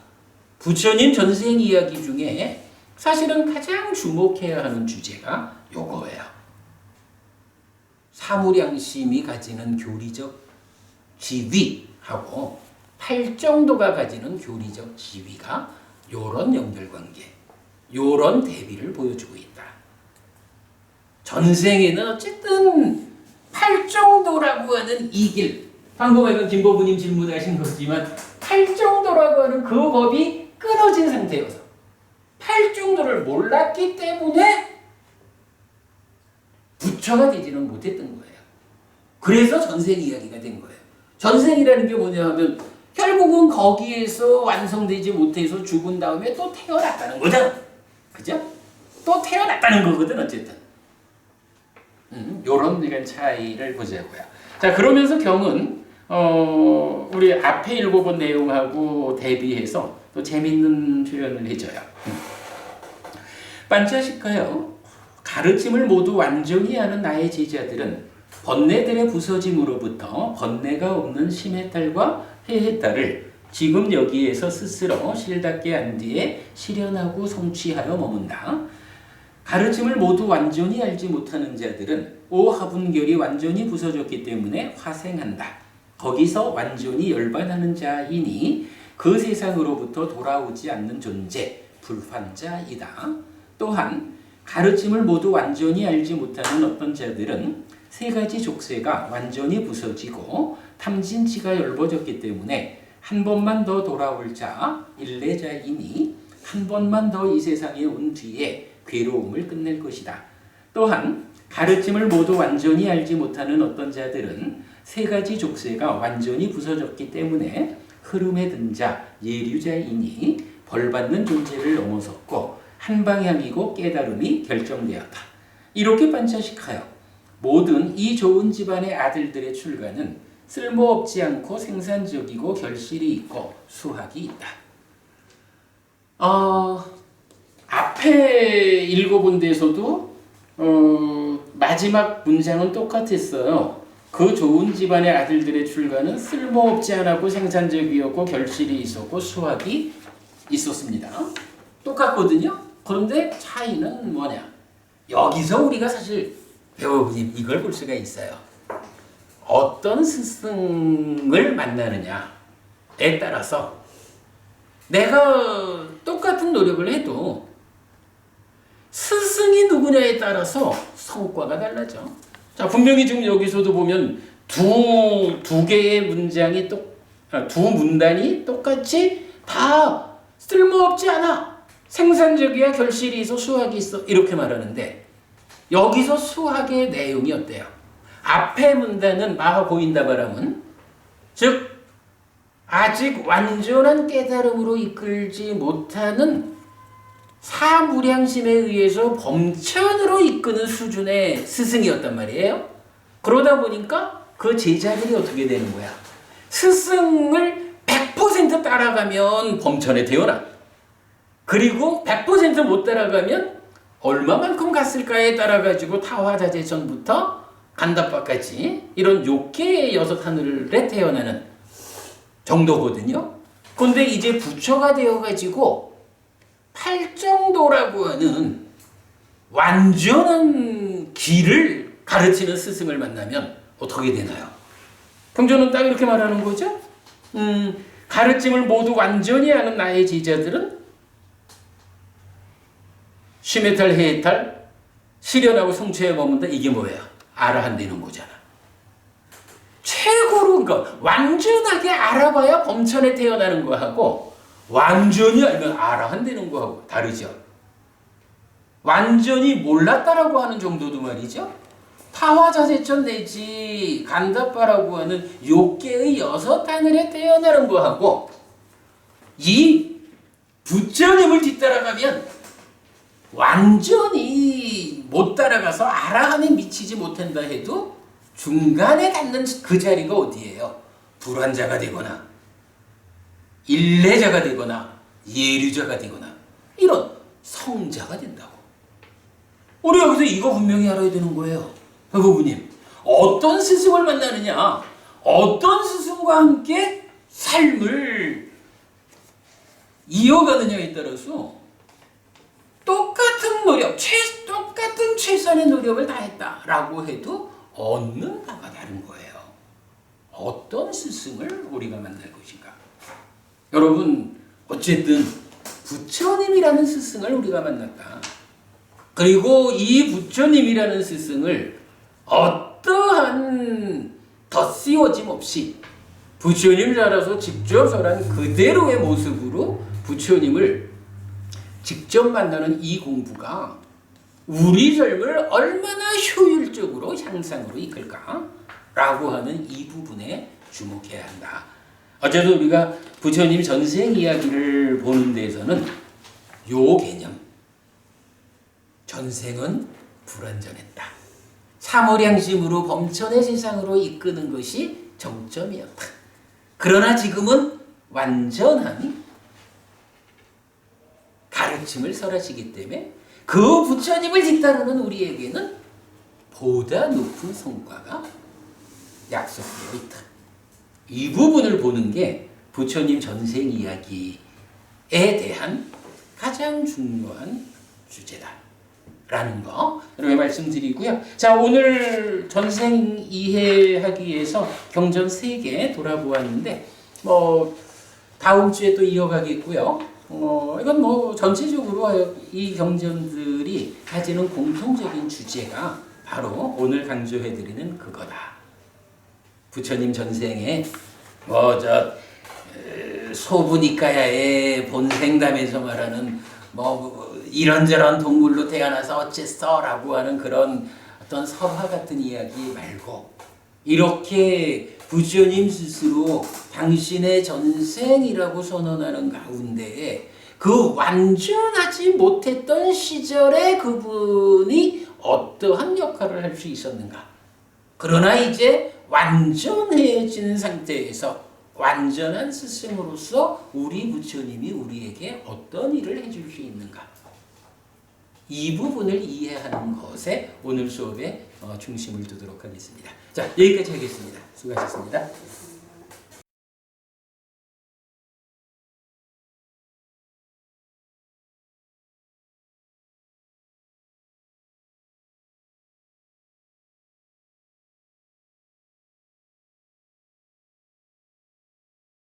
Speaker 1: 부처님 전생 이야기 중에 사실은 가장 주목해야 하는 주제가 요거예요. 사무량심이 가지는 교리적 지위하고 팔정도가 가지는 교리적 지위가 요런 연결관계, 요런 대비를 보여주고 있다. 전생에는 어쨌든 팔정도라고 하는 이 길, 방금 아까 김보부님 질문하신 거지만 팔정도라고 하는 그 법이 끊어진 상태여서 팔정도를 몰랐기 때문에 부처가 되지는 못했던 거예요. 그래서 전생 이야기가 된 거예요. 전생이라는 게 뭐냐 하면 결국은 거기에서 완성되지 못해서 죽은 다음에 또 태어났다는 거잖아. 그죠? 또 태어났다는 거거든 어쨌든. 요런 이런 차이를 보자고요. 자, 그러면서 경은 우리 앞에 읽어본 내용하고 대비해서 또 재밌는 표현을 해줘요. 반차식하여 가르침을 모두 완전히 하는 나의 제자들은 번뇌들의 부서짐으로부터 번뇌가 없는 심해탈과 해해탈을 지금 여기에서 스스로 실답게 한 뒤에 실현하고 성취하여 머문다. 가르침을 모두 완전히 알지 못하는 자들은 오하분결이 완전히 부서졌기 때문에 화생한다. 거기서 완전히 열반하는 자이니 그 세상으로부터 돌아오지 않는 존재, 불환자이다. 또한 가르침을 모두 완전히 알지 못하는 어떤 자들은 세 가지 족쇄가 완전히 부서지고 탐진치가 엷어졌기 때문에 한 번만 더 돌아올 자, 일례자이니 한 번만 더 이 세상에 온 뒤에 괴로움을 끝낼 것이다. 또한 가르침을 모두 완전히 알지 못하는 어떤 자들은 세 가지 족쇄가 완전히 부서졌기 때문에 흐름에 든 자, 예류자이니 벌받는 존재를 넘어섰고 한 방향이고 깨달음이 결정되었다. 이렇게 반차식하여 모든 이 좋은 집안의 아들들의 출가는 쓸모없지 않고 생산적이고 결실이 있고 수학이 있다. 앞에 읽어본 데서도 마지막 문장은 똑같았어요. 그 좋은 집안의 아들들의 출가는 쓸모없지 않고 생산적이었고 결실이 있었고 수학이 있었습니다. 똑같거든요. 그런데 차이는 뭐냐? 여기서 우리가 사실 배워보니 이걸 볼 수가 있어요. 어떤 스승을 만나느냐에 따라서 내가 똑같은 노력을 해도 스승이 누구냐에 따라서 성과가 달라져. 자, 분명히 지금 여기서도 보면 두 개의 문장이 두 문단이 똑같이 다 쓸모없지 않아. 생산적이야, 결실이 있어, 수학이 있어. 이렇게 말하는데 여기서 수학의 내용이 어때요? 앞에 문단은 마하고인다바람은 즉 아직 완전한 깨달음으로 이끌지 못하는 사무량심에 의해서 범천으로 이끄는 수준의 스승이었단 말이에요. 그러다 보니까 그 제자들이 어떻게 되는 거야? 스승을 100% 따라가면 범천에 태어나. 그리고 100% 못 따라가면 얼마만큼 갔을까에 따라가지고 타화자재전부터 간다바까지 이런 욕계의 여섯 하늘에 태어나는 정도거든요. 근데 이제 부처가 되어가지고 팔정도라고 하는 완전한 길을 가르치는 스승을 만나면 어떻게 되나요? 경전은 딱 이렇게 말하는 거죠. 가르침을 모두 완전히 아는 나의 제자들은 쉬메탈 해탈 실현하고 성취에 머문다. 이게 뭐예요? 아라한되는 거잖아. 최고로 그러니까 완전하게 알아봐야 범천에 태어나는 거하고 완전히 알면 아라한되는 거하고 다르죠. 완전히 몰랐다라고 하는 정도도 말이죠. 타화자재천 내지 간다빠라고 하는 욕계의 6하늘에 태어나는 거하고 이 부처님을 뒤따라가면 완전히 못 따라가서 아라한에 미치지 못한다 해도 중간에 닿는 그 자리가 어디예요? 불환자가 되거나 일례자가 되거나 예류자가 되거나 이런 성자가 된다고. 우리 여기서 이거 분명히 알아야 되는 거예요. 부부님, 어떤 스승을 만나느냐, 어떤 스승과 함께 삶을 이어가느냐에 따라서 똑같은 노력, 똑같은 최선의 노력을 다했다라고 해도 얻는 바가 다른 거예요. 어떤 스승을 우리가 만날 것인가? 여러분, 어쨌든 부처님이라는 스승을 우리가 만났다. 그리고 이 부처님이라는 스승을 어떠한 덧씌워짐 없이 부처님 자라서 직접 설한 그대로의 모습으로 부처님을 직접 만나는 이 공부가 우리 삶을 얼마나 효율적으로 향상으로 이끌까라고 하는 이 부분에 주목해야 한다. 어제도 우리가 부처님 전생 이야기를 보는 데에서는 요 개념, 전생은 불완전했다. 사모량심으로 범천의 세상으로 이끄는 것이 정점이었다. 그러나 지금은 완전한 가르침을 설하시기 때문에 그 부처님을 뒤따르는 우리에게는 보다 높은 성과가 약속되어 있다. 이 부분을 보는 게 부처님 전생 이야기에 대한 가장 중요한 주제다라는 거 이렇게 말씀드리고요. 자, 오늘 전생 이해하기 위해서 경전 3개 돌아보았는데 다음 주에 또 이어가겠고요. 이건 전체적으로 이 경전들이 가지는 공통적인 주제가 바로 오늘 강조해드리는 그거다. 부처님 전생에 소부니까야의 본생담에서 말하는 이런저런 동물로 태어나서 어째서라고 하는 그런 어떤 설화 같은 이야기 말고 이렇게 부처님 스스로 당신의 전생이라고 선언하는 가운데에 그 완전하지 못했던 시절에 그분이 어떠한 역할을 할 수 있었는가. 그러나 이제 완전해진 상태에서 완전한 스승으로서 우리 부처님이 우리에게 어떤 일을 해줄 수 있는가. 이 부분을 이해하는 것에 오늘 수업에 중심을 두도록 하겠습니다. 자, 여기까지 하겠습니다. 수고하셨습니다.